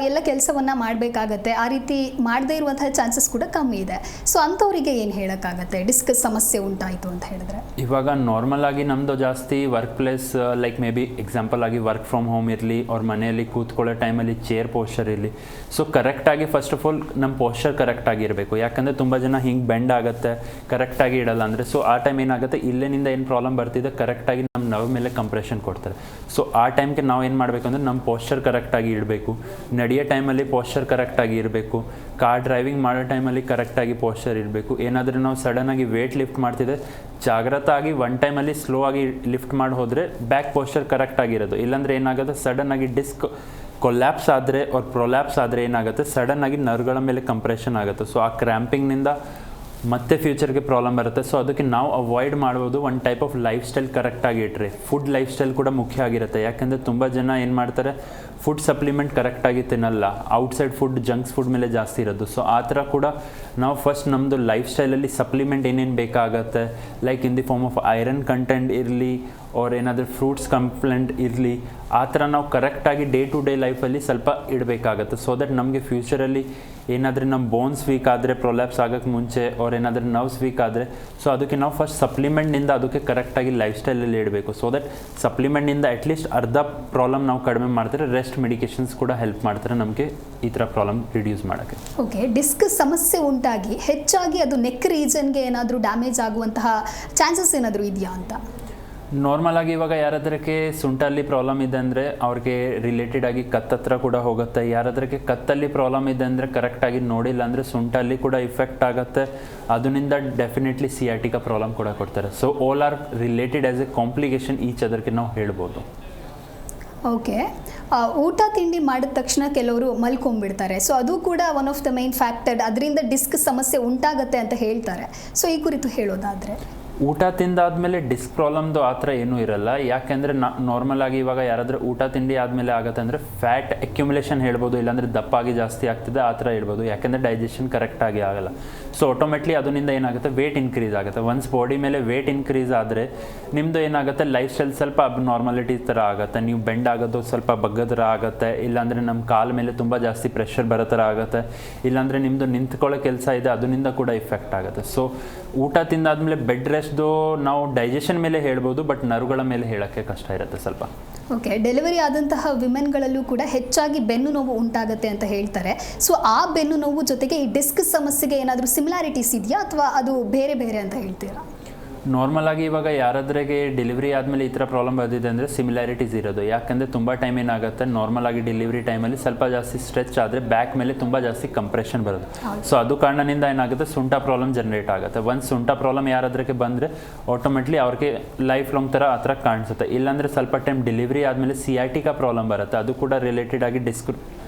ಎಲ್ಲ ಕೆಲಸವನ್ನು ಮಾಡಬೇಕಾಗತ್ತೆ, ಆ ರೀತಿ ಮಾಡದೇ ಇರುವಂತಹ ಚಾನ್ಸಸ್ ಕೂಡ ಕಮ್ಮಿ ಇದೆ. ಸೊ ಅಂಥವರಿಗೆ ಏನು ಹೇಳೋಕ್ಕಾಗತ್ತೆ ಡಿಸ್ಕ್ ಸಮಸ್ಯೆ ಉಂಟಾಯಿತು ಅಂತ ಹೇಳಿದ್ರೆ? ಇವಾಗ ನಾರ್ಮಲ್ ಆಗಿ ನಮ್ಮದು ಜಾಸ್ತಿ work place like may be example ಆಗಿ ವರ್ಕ್ ಫ್ರಮ್ ಹೋಮ್ ಇರಲಿ ಅವ್ರ ಮನೆಯಲ್ಲಿ ಕೂತ್ಕೊಳ್ಳೋ ಟೈಮಲ್ಲಿ ಚೇರ್ ಪೋಸ್ಚರ್ ಇರಲಿ. ಸೊ ಕರೆಕ್ಟಾಗಿ ಫಸ್ಟ್ ಆಫ್ ಆಲ್ ನಮ್ಮ ಪೋಸ್ಚರ್ ಕರೆಕ್ಟಾಗಿ ಇರಬೇಕು. ಯಾಕಂದರೆ ತುಂಬ ಜನ ಹಿಂಗೆ ಬೆಂಡ್ ಆಗುತ್ತೆ, ಕರೆಕ್ಟಾಗಿ ಇಡಲ್ಲ ಅಂದರೆ. ಸೊ ಆ ಟೈಮ್ ಏನಾಗುತ್ತೆ, ಇಲ್ಲಿನಿಂದ ಏನು ಪ್ರಾಬ್ಲಮ್ ಬರ್ತಿದೆ ಕರೆಕ್ಟಾಗಿ ನಮ್ಮ ನರ್ವ್ ಮೇಲೆ ಕಂಪ್ರೆಷನ್ ಕೊಡ್ತಾರೆ. ಸೊ ಆ ಟೈಮ್ಗೆ ನಾವು ಏನು ಮಾಡಬೇಕು ಅಂದರೆ ನಮ್ಮ ಪೋಸ್ಚರ್ ಕರೆಕ್ಟಾಗಿ ಇಡಬೇಕು. ನಡೆಯೋ ಟೈಮಲ್ಲಿ ಪೋಸ್ಚರ್ ಕರೆಕ್ಟಾಗಿ ಇರಬೇಕು. ಕಾರ್ ಡ್ರೈವಿಂಗ್ ಮಾಡೋ ಟೈಮಲ್ಲಿ ಕರೆಕ್ಟಾಗಿ ಪೋಸ್ಚರ್ ಇರಬೇಕು. ಏನಾದರೂ ನಾವು ಸಡನ್ನಾಗಿ ವೇಟ್ ಲಿಫ್ಟ್ ಮಾಡ್ತಿದ್ದೆ ಜಾಗ್ರತಾಗಿ ಒನ್ ಟೈಮಲ್ಲಿ ಸ್ಲೋ ಆಗಿ ಲಿಫ್ಟ್ ಮಾಡಿ ಹೋದರೆ ಬ್ಯಾಕ್ ಪೋಸ್ಚರ್ ಕರೆಕ್ಟಾಗಿರೋದು. ಇಲ್ಲಾಂದರೆ ಏನಾಗುತ್ತೆ, ಸಡನ್ನಾಗಿ ಡಿಸ್ಕ್ ಕೊಲ್ಯಾಪ್ಸ್ ಆದರೆ ಅವ್ರ ಪ್ರೊಲ್ಯಾಪ್ಸ್ ಆದರೆ ಏನಾಗುತ್ತೆ, ಸಡನ್ನಾಗಿ ನರ್ವ್ಗಳ ಮೇಲೆ ಕಂಪ್ರೆಷನ್ ಆಗುತ್ತೆ. ಸೊ ಆ ಕ್ರ್ಯಾಂಪಿಂಗ್ನಿಂದ ಮತ್ತೆ ಫ್ಯೂಚರ್ಗೆ ಪ್ರಾಬ್ಲಮ್ ಬರುತ್ತೆ. ಸೊ ಅದಕ್ಕೆ ನಾವು ಅವಾಯ್ಡ್ ಮಾಡ್ಬೋದು ಒಂದು ಟೈಪ್ ಆಫ್ ಲೈಫ್ ಸ್ಟೈಲ್ ಕರೆಕ್ಟಾಗಿ ಇಟ್ಟರೆ. ಫುಡ್ ಲೈಫ್ ಸ್ಟೈಲ್ ಕೂಡ ಮುಖ್ಯ ಆಗಿರುತ್ತೆ. ಯಾಕೆಂದರೆ ತುಂಬ ಜನ ಏನು ಮಾಡ್ತಾರೆ, ಫುಡ್ ಸಪ್ಲಿಮೆಂಟ್ ಕರೆಕ್ಟಾಗಿ ತಿನ್ನಲ್ಲ, ಔಟ್ಸೈಡ್ ಫುಡ್ ಜಂಕ್ಸ್ ಫುಡ್ ಮೇಲೆ ಜಾಸ್ತಿ ಇರೋದು. ಸೊ ಆ ಥರ ಕೂಡ ನಾವು ಫಸ್ಟ್ ನಮ್ಮದು ಲೈಫ್ ಸ್ಟೈಲಲ್ಲಿ ಸಪ್ಲಿಮೆಂಟ್ ಏನೇನು ಬೇಕಾಗುತ್ತೆ, like in the form of iron content ಇರಲಿ ಅವ್ರು ಏನಾದರೂ ಫ್ರೂಟ್ಸ್ ಕಂಪ್ಲೆಂಟ್ ಇರಲಿ, ಆ ಥರ ನಾವು ಕರೆಕ್ಟಾಗಿ ಡೇ ಟು ಡೇ ಲೈಫಲ್ಲಿ ಸ್ವಲ್ಪ ಇಡಬೇಕಾಗತ್ತೆ. ಸೊ ದಟ್ ನಮಗೆ ಫ್ಯೂಚರಲ್ಲಿ ಏನಾದರೂ ನಮ್ಮ ಬೋನ್ಸ್ ವೀಕ್ ಆದರೆ ಪ್ರೊಲ್ಯಾಪ್ಸ್ ಆಗೋಕ್ಕೆ ಮುಂಚೆ ಅವ್ರು ಏನಾದರೂ ನರ್ವ್ಸ್ ವೀಕ್ ಆದರೆ, ಸೊ ಅದಕ್ಕೆ ನಾವು ಫಸ್ಟ್ ಸಪ್ಲಿಮೆಂಟ್ನಿಂದ ಅದಕ್ಕೆ ಕರೆಕ್ಟಾಗಿ ಲೈಫ್ ಸ್ಟೈಲಲ್ಲಿ ಇಡಬೇಕು. ಸೊ ದಟ್ ಸಪ್ಲಿಮೆಂಟ್ನಿಂದ ಅಟ್ಲೀಸ್ಟ್ ಅರ್ಧ ಪ್ರಾಬ್ಲಮ್ ನಾವು ಕಡಿಮೆ ಮಾಡ್ತಾರೆ, ರೆಸ್ಟ್ ಮೆಡಿಕೇಶನ್ಸ್ ಕೂಡ ಹೆಲ್ಪ್ ಮಾಡ್ತಾರೆ ನಮಗೆ ಈ ಥರ ಪ್ರಾಬ್ಲಮ್ ರಿಡ್ಯೂಸ್ ಮಾಡೋಕ್ಕೆ. ಓಕೆ, ಡಿಸ್ಕ್ ಸಮಸ್ಯೆ ಉಂಟಾಗಿ ಹೆಚ್ಚಾಗಿ ಅದು ನೆಕ್ ರೀಜನ್ಗೆ ಏನಾದರೂ ಡ್ಯಾಮೇಜ್ ಆಗುವಂತಹ ಚಾನ್ಸಸ್ ಏನಾದರೂ ಇದೆಯಾ ಅಂತ? ನಾರ್ಮಲ್ ಆಗಿ ಇವಾಗ ಯಾರಾದ್ರಕ್ಕೆ ಸೊಂಟಲ್ಲಿ ಪ್ರಾಬ್ಲಮ್ ಇದೆ ಅಂದರೆ ಅವ್ರಿಗೆ ರಿಲೇಟೆಡ್ ಆಗಿ ಕತ್ತತ್ರ ಕೂಡ ಹೋಗುತ್ತೆ. ಯಾರಾದ್ರಕ್ಕೆ ಕತ್ತಲ್ಲಿ ಪ್ರಾಬ್ಲಮ್ ಇದೆ ಅಂದರೆ ಕರೆಕ್ಟಾಗಿ ನೋಡಿಲ್ಲ ಅಂದರೆ ಸೊಂಟಲ್ಲಿ ಕೂಡ ಇಫೆಕ್ಟ್ ಆಗುತ್ತೆ. ಅದರಿಂದ ಡೆಫಿನೆಟ್ಲಿ ಸಿಯಾಟಿಕಾ ಪ್ರಾಬ್ಲಮ್ ಕೂಡ ಕೊಡ್ತಾರೆ. So all are related as A complication each ಅದಕ್ಕೆ ನಾವು ಹೇಳ್ಬೋದು. ಓಕೆ, ಊಟ ತಿಂಡಿ ಮಾಡಿದ ತಕ್ಷಣ ಕೆಲವರು ಮಲ್ಕೊಂಡ್ಬಿಡ್ತಾರೆ. ಸೊ ಅದು ಕೂಡ one of the main factor, ಅದರಿಂದ ಡಿಸ್ಕ್ ಸಮಸ್ಯೆ ಉಂಟಾಗುತ್ತೆ ಅಂತ ಹೇಳ್ತಾರೆ. ಸೊ ಈ ಕುರಿತು ಹೇಳೋದಾದರೆ ಊಟ ತಿಂದಾದ್ಮೇಲೆ ಡಿಸ್ಕ್ ಪ್ರಾಬ್ಲಮ್ದು ಆ ಥರ ಏನೂ ಇರಲ್ಲ. ಯಾಕೆಂದರೆ ನಾರ್ಮಲ್ ಆಗಿ ಇವಾಗ ಯಾರಾದರೂ ಊಟ ತಿಂಡಿ ಆದಮೇಲೆ ಆಗುತ್ತೆ ಅಂದರೆ ಫ್ಯಾಟ್ ಅಕ್ಯುಮುಲೇಷನ್ ಹೇಳ್ಬೋದು, ಇಲ್ಲಾಂದರೆ ದಪ್ಪಾಗಿ ಜಾಸ್ತಿ ಆಗ್ತಿದೆ ಆ ಥರ ಹೇಳ್ಬೋದು. ಯಾಕೆಂದರೆ ಡೈಜೆಷನ್ ಕರೆಕ್ಟಾಗಿ ಆಗಲ್ಲ. ಸೊ ಆಟೋಮೆಟ್ಲಿ ಅದರಿಂದ ಏನಾಗುತ್ತೆ, ವೇಟ್ ಇನ್ಕ್ರೀಸ್ ಆಗುತ್ತೆ. ಒನ್ಸ್ ಬಾಡಿ ಮೇಲೆ ವೇಟ್ ಇನ್ಕ್ರೀಸ್ ಆದರೆ ನಿಮ್ಮದು ಏನಾಗುತ್ತೆ, ಲೈಫ್ ಸ್ಟೈಲ್ ಸ್ವಲ್ಪ ಅಬ್ ನಾರ್ಮಾಲಿಟಿ ಥರ ಆಗುತ್ತೆ. ನೀವು ಬೆಂಡ್ ಆಗೋದು ಸ್ವಲ್ಪ ಬಗ್ಗದ ಥರ ಆಗುತ್ತೆ, ಇಲ್ಲಾಂದರೆ ನಮ್ಮ ಕಾಲ ಮೇಲೆ ತುಂಬ ಜಾಸ್ತಿ ಪ್ರೆಷರ್ ಬರೋ ಥರ ಆಗುತ್ತೆ, ಇಲ್ಲಾಂದರೆ ನಿಮ್ಮದು ನಿಂತ್ಕೊಳ್ಳೋ ಕೆಲಸ ಇದೆ ಅದರಿಂದ ಕೂಡ ಇಫೆಕ್ಟ್ ಆಗುತ್ತೆ. ಸೊ ಊಟ ತಿಂದಾದ್ಮೇಲೆ ಬೆಡ್ ರೆಸ್ಟ್ದು ನಾವು ಡೈಜೆಷನ್ ಮೇಲೆ ಹೇಳ್ಬೋದು, ಬಟ್ ನರ್ವ್ಗಳ ಮೇಲೆ ಹೇಳೋಕ್ಕೆ ಕಷ್ಟ ಇರುತ್ತೆ ಸ್ವಲ್ಪ. ಓಕೆ, ಡೆಲಿವರಿ ಆದಂತಹ ವಿಮೆನ್ಗಳಲ್ಲೂ ಕೂಡ ಹೆಚ್ಚಾಗಿ ಬೆನ್ನು ನೋವು ಉಂಟಾಗುತ್ತೆ ಅಂತ ಹೇಳ್ತಾರೆ. ಸೊ ಆ ಬೆನ್ನು ನೋವು ಜೊತೆಗೆ ಈ ಡಿಸ್ಕ್ ಸಮಸ್ಯೆಗೆ ಏನಾದರೂ ಸಿಮಿಲಾರಿಟೀಸ್ ಇದೆಯಾ ಅಥವಾ ಅದು ಬೇರೆ ಬೇರೆ ಅಂತ ಹೇಳ್ತೀರಾ? ನಾರ್ಮಲ್ ಆಗಿ ಇವಾಗ ಯಾರಾದ್ರಿಗೆ ಡೆಲಿವರಿ ಆದಮೇಲೆ ಈ ಥರ ಪ್ರಾಬ್ಲಮ್ ಬಂದಿದೆ ಅಂದರೆ ಸಿಮಿಲಾರಿಟೀಸ್ ಇರೋದು. ಯಾಕೆಂದರೆ ತುಂಬ ಟೈಮ್ ಏನಾಗುತ್ತೆ, ನಾರ್ಮಲ್ ಆಗಿ ಡೆಲಿವರಿ ಟೈಮಲ್ಲಿ ಸ್ವಲ್ಪ ಜಾಸ್ತಿ ಸ್ಟ್ರೆಚ್ ಆದರೆ ಬ್ಯಾಕ್ ಮೇಲೆ ತುಂಬ ಜಾಸ್ತಿ ಕಂಪ್ರೆಷನ್ ಬರೋದು. ಸೊ ಅದು ಕಾರಣದಿಂದ ಏನಾಗುತ್ತೆ, ಸೊಂಟ ಪ್ರಾಬ್ಲಮ್ ಜನರೇಟ್ ಆಗುತ್ತೆ. ಒಂದು ಸೊಂಟ ಪ್ರಾಬ್ಲಮ್ ಯಾರಾದ್ರಿಗೆ ಬಂದರೆ ಆಟೋಮೆಟ್ಲಿ ಅವ್ರಿಗೆ ಲೈಫ್ ಲಾಂಗ್ ಥರ ಆ ಥರ ಕಾಣಿಸುತ್ತೆ. ಇಲ್ಲಾಂದರೆ ಸ್ವಲ್ಪ ಟೈಮ್ ಡೆಲಿವರಿ ಆದಮೇಲೆ ಸಿಯಾಟಿಕಾ ಪ್ರಾಬ್ಲಮ್ ಬರುತ್ತೆ, ಅದು ಕೂಡ ರಿಲೇಟೆಡ್ ಆಗಿ ಡಿಸ್ಕ್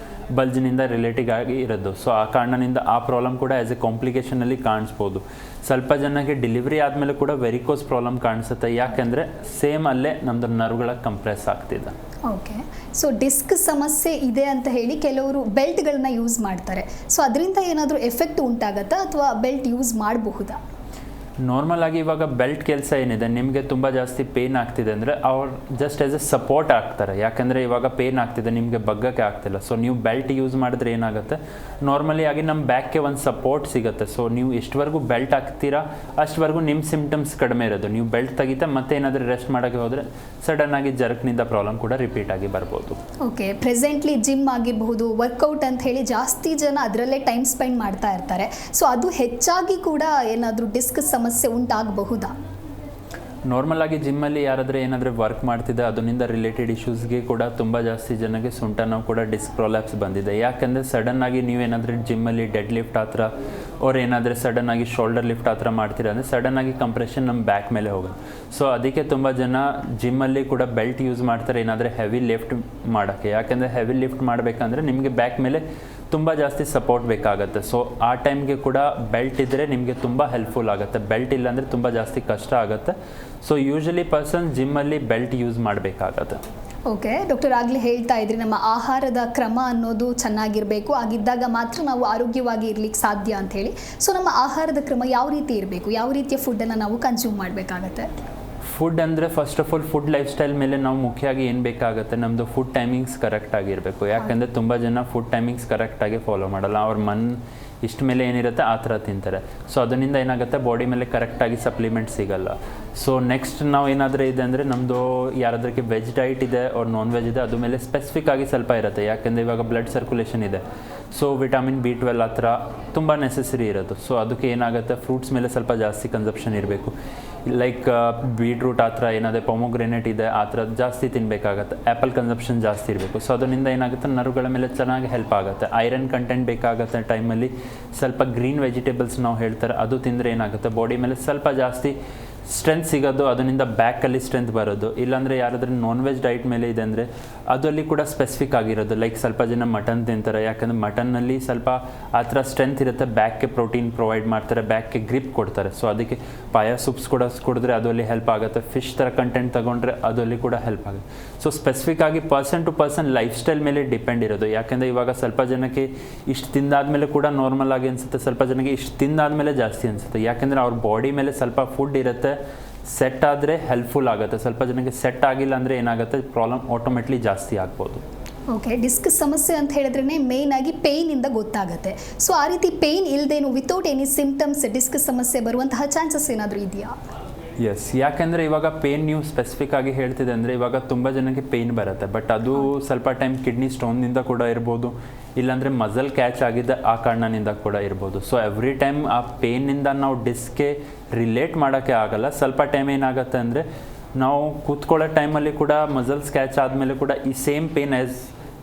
ಬಲ್ಜ್ನಿಂದ ರಿಲೇಟಿವ್ ಆಗಿ ಇರೋದು. ಸೊ ಆ ಕಾರಣದಿಂದ ಆ ಪ್ರಾಬ್ಲಮ್ ಕೂಡ ಆ್ಯಸ್ ಎ ಕಾಂಪ್ಲಿಕೇಶನಲ್ಲಿ ಕಾಣಿಸ್ಬೋದು. ಸ್ವಲ್ಪ ಜನಕ್ಕೆ ಡೆಲಿವರಿ ಆದಮೇಲೆ ಕೂಡ ವೆರಿಕೋಸ್ ಪ್ರಾಬ್ಲಮ್ ಕಾಣಿಸುತ್ತೆ. ಯಾಕೆಂದರೆ ಸೇಮ್ ಅಲ್ಲೇ ನಮ್ಮದು ನರ್ವ್ಗಳ ಕಂಪ್ರೆಸ್ ಆಗ್ತಿದೆ. ಓಕೆ, ಸೊ ಡಿಸ್ಕ್ ಸಮಸ್ಯೆ ಇದೆ ಅಂತ ಹೇಳಿ ಕೆಲವರು ಬೆಲ್ಟ್ಗಳನ್ನ ಯೂಸ್ ಮಾಡ್ತಾರೆ. ಸೊ ಅದರಿಂದ ಏನಾದರೂ ಎಫೆಕ್ಟ್ ಉಂಟಾಗತ್ತಾ ಅಥವಾ ಬೆಲ್ಟ್ ಯೂಸ್ ಮಾಡಬಹುದಾ? ನಾರ್ಮಲ್ ಆಗಿ ಇವಾಗ ಬೆಲ್ಟ್ ಕೆಲಸ ಏನಿದೆ, ನಿಮಗೆ ತುಂಬ ಜಾಸ್ತಿ ಪೇನ್ ಆಗ್ತಿದೆ ಅಂದರೆ ಅವ್ರು ಜಸ್ಟ್ ಆ್ಯಸ್ ಎ ಸಪೋರ್ಟ್ ಆಗ್ತಾರೆ. ಯಾಕೆಂದರೆ ಇವಾಗ ಪೇನ್ ಆಗ್ತಿದೆ, ನಿಮಗೆ ಬಗ್ಗಕ್ಕೆ ಆಗ್ತಿಲ್ಲ. ಸೊ ನೀವು ಬೆಲ್ಟ್ ಯೂಸ್ ಮಾಡಿದ್ರೆ ಏನಾಗುತ್ತೆ, ನಾರ್ಮಲಿ ಆಗಿ ನಮ್ಮ ಬ್ಯಾಕ್ಗೆ ಒಂದು ಸಪೋರ್ಟ್ ಸಿಗುತ್ತೆ. ಸೊ ನೀವು ಎಷ್ಟುವರೆಗೂ ಬೆಲ್ಟ್ ಹಾಕ್ತೀರಾ ಅಷ್ಟವರೆಗೂ ನಿಮ್ಮ ಸಿಮ್ಟಮ್ಸ್ ಕಡಿಮೆ ಇರೋದು. ನೀವು ಬೆಲ್ಟ್ ತೆಗಿತಾ ಮತ್ತೆ ಏನಾದರೂ ರೆಸ್ಟ್ ಮಾಡೋಕ್ಕೆ ಹೋದರೆ ಸಡನ್ ಆಗಿ ಜರ್ಕ್ನಿಂದ ಪ್ರಾಬ್ಲಮ್ ಕೂಡ ರಿಪೀಟ್ ಆಗಿ ಬರ್ಬೋದು. ಓಕೆ, ಪ್ರೆಸೆಂಟ್ಲಿ ಜಿಮ್ ಆಗಿರಬಹುದು, ವರ್ಕೌಟ್ ಅಂತ ಹೇಳಿ ಜಾಸ್ತಿ ಜನ ಅದರಲ್ಲೇ ಟೈಮ್ ಸ್ಪೆಂಡ್ ಮಾಡ್ತಾ ಇರ್ತಾರೆ. ಸೊ ಅದು ಹೆಚ್ಚಾಗಿ ಕೂಡ ಏನಾದರೂ ಡಿಸ್ಕ್ ಸಮಸ್ಯೆ ಉಂಟಾಗಬಹುದಾ? ನಾರ್ಮಲ್ ಆಗಿ ಜಿಮ್ಮಲ್ಲಿ ಯಾರಾದರೂ ಏನಾದರೂ ವರ್ಕ್ ಮಾಡ್ತಿದ್ದೆ ಅದರಿಂದ ರಿಲೇಟೆಡ್ ಇಶ್ಯೂಸ್ಗೆ ಕೂಡ ತುಂಬ ಜಾಸ್ತಿ ಜನಕ್ಕೆ ಸೊಂಟ ನೋವು ಕೂಡ ಡಿಸ್ಕ್ ಪ್ರೊಲ್ಯಾಪ್ಸ್ ಬಂದಿದೆ. ಯಾಕೆಂದರೆ ಸಡನ್ ಆಗಿ ನೀವೇನಾದರೂ ಜಿಮ್ಮಲ್ಲಿ ಡೆಡ್ ಲಿಫ್ಟ್ ಆ ಥರ ಅವ್ರು ಏನಾದರೂ ಸಡನ್ ಆಗಿ ಶೋಲ್ಡರ್ ಲಿಫ್ಟ್ ಆ ಥರ ಮಾಡ್ತೀರ ಅಂದರೆ ಸಡನ್ ಆಗಿ ಕಂಪ್ರೆಷನ್ ನಮ್ಮ ಬ್ಯಾಕ್ ಮೇಲೆ ಹೋಗುತ್ತೆ. ಸೊ ಅದಕ್ಕೆ ತುಂಬ ಜನ ಜಿಮ್ಮಲ್ಲಿ ಕೂಡ ಬೆಲ್ಟ್ ಯೂಸ್ ಮಾಡ್ತಾರೆ ಏನಾದರೂ ಹೆವಿ ಲಿಫ್ಟ್ ಮಾಡೋಕ್ಕೆ. ಯಾಕೆಂದರೆ ಹೆವಿ ಲಿಫ್ಟ್ ಮಾಡಬೇಕಂದ್ರೆ ನಿಮಗೆ ಬ್ಯಾಕ್ ಮೇಲೆ ತುಂಬ ಜಾಸ್ತಿ ಸಪೋರ್ಟ್ ಬೇಕಾಗುತ್ತೆ. ಸೊ ಆ ಟೈಮ್ಗೆ ಕೂಡ ಬೆಲ್ಟ್ ಇದ್ದರೆ ನಿಮಗೆ ತುಂಬ ಹೆಲ್ಪ್ಫುಲ್ ಆಗುತ್ತೆ. ಬೆಲ್ಟ್ ಇಲ್ಲಾಂದರೆ ತುಂಬ ಜಾಸ್ತಿ ಕಷ್ಟ ಆಗುತ್ತೆ. ಸೊ ಯೂಶಲಿ ಪರ್ಸನ್ ಜಿಮ್ಮಲ್ಲಿ ಬೆಲ್ಟ್ ಯೂಸ್ ಮಾಡಬೇಕಾಗತ್ತೆ. ಓಕೆ ಡಾಕ್ಟರ್, ಆಗಲೇ ಹೇಳ್ತಾ ಇದ್ರಿ ನಮ್ಮ ಆಹಾರದ ಕ್ರಮ ಅನ್ನೋದು ಚೆನ್ನಾಗಿರಬೇಕು, ಆಗಿದ್ದಾಗ ಮಾತ್ರ ನಾವು ಆರೋಗ್ಯವಾಗಿ ಇರ್ಲಿಕ್ಕೆ ಸಾಧ್ಯ ಅಂತ ಹೇಳಿ. ಸೊ ನಮ್ಮ ಆಹಾರದ ಕ್ರಮ ಯಾವ ರೀತಿ ಇರಬೇಕು, ಯಾವ ರೀತಿಯ ಫುಡ್ಡನ್ನು ನಾವು ಕನ್ಸ್ಯೂಮ್ ಮಾಡಬೇಕಾಗತ್ತೆ? ಫುಡ್ ಅಂದರೆ first of all food life style ಮೇಲೆ ನಾವು ಮುಖ್ಯವಾಗಿ ಏನು ಬೇಕಾಗುತ್ತೆ, ನಮ್ಮದು ಫುಡ್ ಟೈಮಿಂಗ್ಸ್ ಕರೆಕ್ಟಾಗಿರಬೇಕು. ಯಾಕೆಂದರೆ ತುಂಬ ಜನ ಫುಡ್ ಟೈಮಿಂಗ್ಸ್ ಕರೆಕ್ಟಾಗಿ ಫಾಲೋ ಮಾಡಲ್ಲ. ಅವ್ರ ಇಷ್ಟ ಮೇಲೆ ಏನಿರುತ್ತೆ ಆ ಥರ ತಿಂತಾರೆ. ಸೊ ಅದರಿಂದ ಏನಾಗುತ್ತೆ, ಬಾಡಿ ಮೇಲೆ ಕರೆಕ್ಟಾಗಿ ಸಪ್ಲಿಮೆಂಟ್ ಸಿಗಲ್ಲ. ಸೊ ನೆಕ್ಸ್ಟ್ ನಾವು ಏನಾದರೂ ಇದೆ ಅಂದರೆ ನಮ್ಮದು ಯಾರಾದ್ರಿಗೆ ವೆಜ್ ಡೈಟ್ ಇದೆ ಅವ್ರ ನಾನ್ ವೆಜ್ ಇದೆ, ಅದು ಮೇಲೆ ಸ್ಪೆಸಿಫಿಕ್ ಆಗಿ ಸ್ವಲ್ಪ ಇರುತ್ತೆ. ಯಾಕೆಂದರೆ ಇವಾಗ ಬ್ಲಡ್ ಸರ್ಕ್ಯುಲೇಷನ್ ಇದೆ, ಸೊ ವಿಟಮಿನ್ B12 ಆ ಥರ ತುಂಬ ನೆಸೆಸರಿ ಇರೋದು. ಸೊ ಅದಕ್ಕೆ ಏನಾಗುತ್ತೆ, ಫ್ರೂಟ್ಸ್ ಮೇಲೆ ಸ್ವಲ್ಪ ಜಾಸ್ತಿ ಕನ್ಸಪ್ಷನ್ ಇರಬೇಕು. ಲೈಕ್ ಬೀಟ್ರೂಟ್ ಆ ಥರ ಏನಾದರೆ ಪೊಮೊಗ್ರೆನೇಟ್ ಇದೆ ಆ ಥರ ಜಾಸ್ತಿ ತಿನ್ನಬೇಕಾಗತ್ತೆ. ಆ್ಯಪಲ್ ಕನ್ಸಪ್ಷನ್ ಜಾಸ್ತಿ ಇರಬೇಕು. ಸೊ ಅದರಿಂದ ಏನಾಗುತ್ತೆ, ನರ್ವ್ಗಳ ಮೇಲೆ ಚೆನ್ನಾಗಿ ಹೆಲ್ಪ್ ಆಗುತ್ತೆ. ಐರನ್ ಕಂಟೆಂಟ್ ಬೇಕಾಗುತ್ತೆ ಟೈಮಲ್ಲಿ. ಸ್ವಲ್ಪ ಗ್ರೀನ್ ವೆಜಿಟೇಬಲ್ಸ್ ನಾವು ಹೇಳ್ತಾರೆ ಅದು ತಿಂದರೆ ಏನಾಗುತ್ತೆ, ಬಾಡಿ ಮೇಲೆ ಸ್ವಲ್ಪ ಜಾಸ್ತಿ ಸ್ಟ್ರೆಂತ್ ಸಿಗೋದು, ಅದರಿಂದ ಬ್ಯಾಕಲ್ಲಿ ಸ್ಟ್ರೆಂತ್ ಬರೋದು. ಇಲ್ಲಾಂದರೆ ಯಾರಾದರೂ ನಾನ್ ವೆಜ್ ಡೈಟ್ ಮೇಲೆ ಇದೆ ಅಂದರೆ ಅದರಲ್ಲಿ ಕೂಡ ಸ್ಪೆಸಿಫಿಕ್ ಆಗಿರೋದು. ಲೈಕ್ ಸ್ವಲ್ಪ ಜನ ಮಟನ್ ತಿಂತಾರೆ, ಯಾಕಂದರೆ ಮಟನ್ನಲ್ಲಿ ಸ್ವಲ್ಪ ಆ ಥರ ಸ್ಟ್ರೆಂತ್ ಇರುತ್ತೆ, ಬ್ಯಾಕ್ಗೆ ಪ್ರೋಟೀನ್ ಪ್ರೊವೈಡ್ ಮಾಡ್ತಾರೆ, ಬ್ಯಾಕ್ಗೆ ಗ್ರಿಪ್ ಕೊಡ್ತಾರೆ. ಸೊ ಅದಕ್ಕೆ ಪಾಯ ಸೂಪ್ಸ್ ಕೂಡ ಕುಡಿದ್ರೆ ಅದರಲ್ಲಿ ಹೆಲ್ಪ್ ಆಗುತ್ತೆ. ಫಿಶ್ ಥರ ಕಂಟೆಂಟ್ ತೊಗೊಂಡ್ರೆ ಅದರಲ್ಲಿ ಕೂಡ ಹೆಲ್ಪ್ ಆಗುತ್ತೆ. ಸೊ ಸ್ಪೆಸಿಫಿಕ್ ಆಗಿ person to person lifestyle ಮೇಲೆ ಡಿಪೆಂಡ್ ಇರೋದು. ಯಾಕೆಂದರೆ ಇವಾಗ ಸ್ವಲ್ಪ ಜನಕ್ಕೆ ಇಷ್ಟು ತಿಂದಾದ್ಮೇಲೆ ಕೂಡ ನಾರ್ಮಲ್ ಆಗಿ ಅನಿಸುತ್ತೆ, ಸ್ವಲ್ಪ ಜನಕ್ಕೆ ಇಷ್ಟು ತಿಂದಾದ್ಮೇಲೆ ಜಾಸ್ತಿ ಅನಿಸುತ್ತೆ. ಯಾಕೆಂದರೆ ಅವ್ರ ಬಾಡಿ ಮೇಲೆ ಸ್ವಲ್ಪ ಫುಡ್ ಇರುತ್ತೆ, ಸೆಟ್ ಆದರೆ ಹೆಲ್ಪ್ಫುಲ್ ಆಗುತ್ತೆ. ಸ್ವಲ್ಪ ಜನಕ್ಕೆ ಸೆಟ್ ಆಗಿಲ್ಲ ಅಂದರೆ ಏನಾಗುತ್ತೆ, ಪ್ರಾಬ್ಲಮ್ ಆಟೋಮೆಟ್ಲಿ ಜಾಸ್ತಿ ಆಗ್ಬೋದು. ಓಕೆ, ಡಿಸ್ಕ್ ಸಮಸ್ಯೆ ಅಂತ ಹೇಳಿದ್ರೇ ಮೇಯ್ನ್ ಆಗಿ ಪೇಯ್ನಿಂದ ಗೊತ್ತಾಗುತ್ತೆ. ಸೊ ಆ ರೀತಿ ಪೇಯ್ನ್ ಇಲ್ಲದೇನು ವಿತೌಟ್ ಎನಿ ಸಿಂಪ್ಟಮ್ಸ್ ಡಿಸ್ಕ್ ಸಮಸ್ಯೆ ಬರುವಂತಹ ಚಾನ್ಸಸ್ ಏನಾದರೂ ಇದೆಯಾ? ಎಸ್, ಯಾಕೆಂದರೆ ಇವಾಗ ಪೇಯ್ನ್ ನೀವು ಸ್ಪೆಸಿಫಿಕ್ ಆಗಿ ಹೇಳ್ತಿದೆ ಅಂದರೆ ಇವಾಗ ತುಂಬ ಜನಕ್ಕೆ ಪೇಯ್ನ್ ಬರುತ್ತೆ. ಬಟ್ ಅದು ಸ್ವಲ್ಪ ಟೈಮ್ ಕಿಡ್ನಿ ಸ್ಟೋನ್ನಿಂದ ಕೂಡ ಇರ್ಬೋದು, ಇಲ್ಲಾಂದರೆ ಮಸಲ್ ಕ್ಯಾಚ್ ಆಗಿದ್ದ ಆ ಕಾರಣದಿಂದ ಕೂಡ ಇರ್ಬೋದು. ಸೊ ಎವ್ರಿ ಟೈಮ್ ಆ ಪೇಯ್ನಿಂದ ನಾವು ಡಿಸ್ಕ್ಗೆ ರಿಲೇಟ್ ಮಾಡೋಕ್ಕೆ ಆಗಲ್ಲ. ಸ್ವಲ್ಪ ಟೈಮ್ ಏನಾಗುತ್ತೆ ಅಂದರೆ ನಾವು ಕೂತ್ಕೊಳ್ಳೋ ಟೈಮಲ್ಲಿ ಕೂಡ ಮಸಲ್ ಸ್ಕ್ಯಾಚ್ ಆದಮೇಲೆ ಕೂಡ ಈ ಸೇಮ್ ಪೇನ್ ಆ್ಯಸ್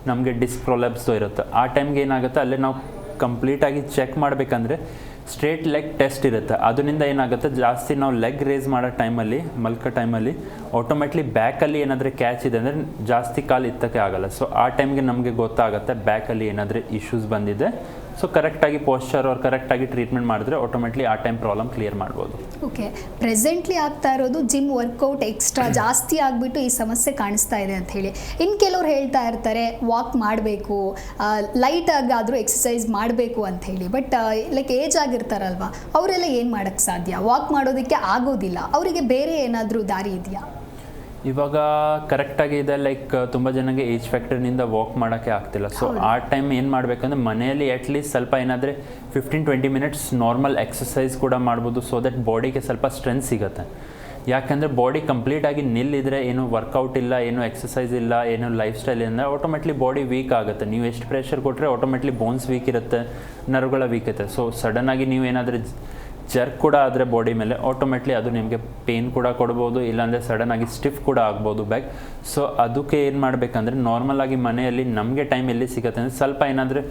ನಮಗೆ ಡಿಸ್ಕ್ ಪ್ರೊಲ್ಯಾಪ್ಸು ಇರುತ್ತೆ. ಆ ಟೈಮ್ಗೆ ಏನಾಗುತ್ತೆ ಅಲ್ಲೇ ನಾವು ಕಂಪ್ಲೀಟಾಗಿ ಚೆಕ್ ಮಾಡಬೇಕಂದ್ರೆ ಸ್ಟ್ರೇಟ್ ಲೆಗ್ ಟೆಸ್ಟ್ ಇರುತ್ತೆ. ಅದರಿಂದ ಏನಾಗುತ್ತೆ ಜಾಸ್ತಿ ನಾವು ಲೆಗ್ ರೇಸ್ ಮಾಡೋ ಟೈಮಲ್ಲಿ ಮಲ್ಕೋ ಟೈಮಲ್ಲಿ ಆಟೋಮೆಟ್ಲಿ ಬ್ಯಾಕಲ್ಲಿ ಏನಾದರೂ ಕ್ಯಾಚ್ ಇದೆ ಅಂದರೆ ಜಾಸ್ತಿ ಕಾಲು ಇತ್ತಕ್ಕೆ ಆಗಲ್ಲ. ಸೊ ಆ ಟೈಮ್ಗೆ ನಮಗೆ ಗೊತ್ತಾಗುತ್ತೆ ಬ್ಯಾಕಲ್ಲಿ ಏನಾದರೂ ಇಶ್ಯೂಸ್ ಬಂದಿದೆ. ಸೊ ಕರೆಕ್ಟಾಗಿ ಪೋಸ್ಚರ್ ಅವ್ರು ಕರೆಕ್ಟಾಗಿ ಟ್ರೀಟ್ಮೆಂಟ್ ಮಾಡಿದ್ರೆ ಆಟೋಮೆಟ್ಲಿ ಆ ಟೈಮ್ ಪ್ರಾಬ್ಲಮ್ ಕ್ಲಿಯರ್ ಮಾಡ್ಬೋದು. ಓಕೆ, ಪ್ರೆಸೆಂಟ್ಲಿ ಆಗ್ತಾ ಇರೋದು ಜಿಮ್ ವರ್ಕೌಟ್ ಎಕ್ಸ್ಟ್ರಾ ಜಾಸ್ತಿ ಆಗಿಬಿಟ್ಟು ಈ ಸಮಸ್ಯೆ ಕಾಣಿಸ್ತಾ ಇದೆ ಅಂತ ಹೇಳಿ. ಇನ್ನು ಕೆಲವ್ರು ಹೇಳ್ತಾ ಇರ್ತಾರೆ ವಾಕ್ ಮಾಡಬೇಕು, ಲೈಟಾಗಾದರೂ ಎಕ್ಸಸೈಸ್ ಮಾಡಬೇಕು ಅಂತ ಹೇಳಿ. ಬಟ್ ಲೈಕ್ ಏಜ್ ಆಗಿರ್ತಾರಲ್ವ, ಅವರೆಲ್ಲ ಏನು ಮಾಡೋಕ್ಕೆ ಸಾಧ್ಯ? ವಾಕ್ ಮಾಡೋದಕ್ಕೆ ಆಗೋದಿಲ್ಲ, ಅವರಿಗೆ ಬೇರೆ ಏನಾದರೂ ದಾರಿ ಇದೆಯಾ? ಇವಾಗ ಕರೆಕ್ಟಾಗಿ ಇದೆ, ಲೈಕ್ ತುಂಬ ಜನಕ್ಕೆ ಏಜ್ ಫ್ಯಾಕ್ಟರ್ನಿಂದ ವಾಕ್ ಮಾಡೋಕ್ಕೆ ಆಗ್ತಿಲ್ಲ. ಸೊ ಆ ಟೈಮ್ ಏನು ಮಾಡಬೇಕಂದ್ರೆ ಮನೆಯಲ್ಲಿ ಅಟ್ಲೀಸ್ಟ್ ಸ್ವಲ್ಪ ಏನಾದರೆ 15-20 ಮಿನಿಟ್ಸ್ ನಾರ್ಮಲ್ ಎಕ್ಸಸೈಸ್ ಕೂಡ ಮಾಡ್ಬೋದು. ಸೊ ದಟ್ ಬಾಡಿಗೆ ಸ್ವಲ್ಪ ಸ್ಟ್ರೆಂತ್ ಸಿಗುತ್ತೆ. ಯಾಕಂದರೆ ಬಾಡಿ ಕಂಪ್ಲೀಟಾಗಿ ನಿಲ್ಲಿದ್ರೆ ಏನು ವರ್ಕೌಟ್ ಇಲ್ಲ, ಏನು ಎಕ್ಸಸೈಸ್ ಇಲ್ಲ, ಏನು ಲೈಫ್ ಸ್ಟೈಲ್ ಅಂದರೆ ಆಟೋಮೆಟ್ಲಿ ಬಾಡಿ ವೀಕ್ ಆಗುತ್ತೆ. ನೀವು ಎಷ್ಟು ಪ್ರೆಷರ್ ಕೊಟ್ಟರೆ ಆಟೋಮೆಟ್ಲಿ ಬೋನ್ಸ್ ವೀಕ್ ಇರುತ್ತೆ, ನರ್ವ್ಗಳ ವೀಕ್ ಇರುತ್ತೆ. ಸೊ ಸಡನ್ನಾಗಿ ನೀವು ಏನಾದರೂ ಜರ್ಕ್ ಕೂಡ ಆದರೆ ಬಾಡಿ ಮೇಲೆ ಆಟೋಮೆಟ್ಲಿ ಅದು ನಿಮಗೆ ಪೇನ್ ಕೂಡ ಕೊಡ್ಬೋದು, ಇಲ್ಲಾಂದರೆ ಸಡನ್ನಾಗಿ ಸ್ಟಿಫ್ ಕೂಡ ಆಗ್ಬೋದು ಬ್ಯಾಕ್. ಸೊ ಅದಕ್ಕೆ ಏನು ಮಾಡಬೇಕಂದ್ರೆ ನಾರ್ಮಲಾಗಿ ಮನೆಯಲ್ಲಿ ನಮಗೆ ಟೈಮ್ ಎಲ್ಲಿ ಸಿಗುತ್ತೆ ಅಂದರೆ ಸ್ವಲ್ಪ ಏನಾದರೂ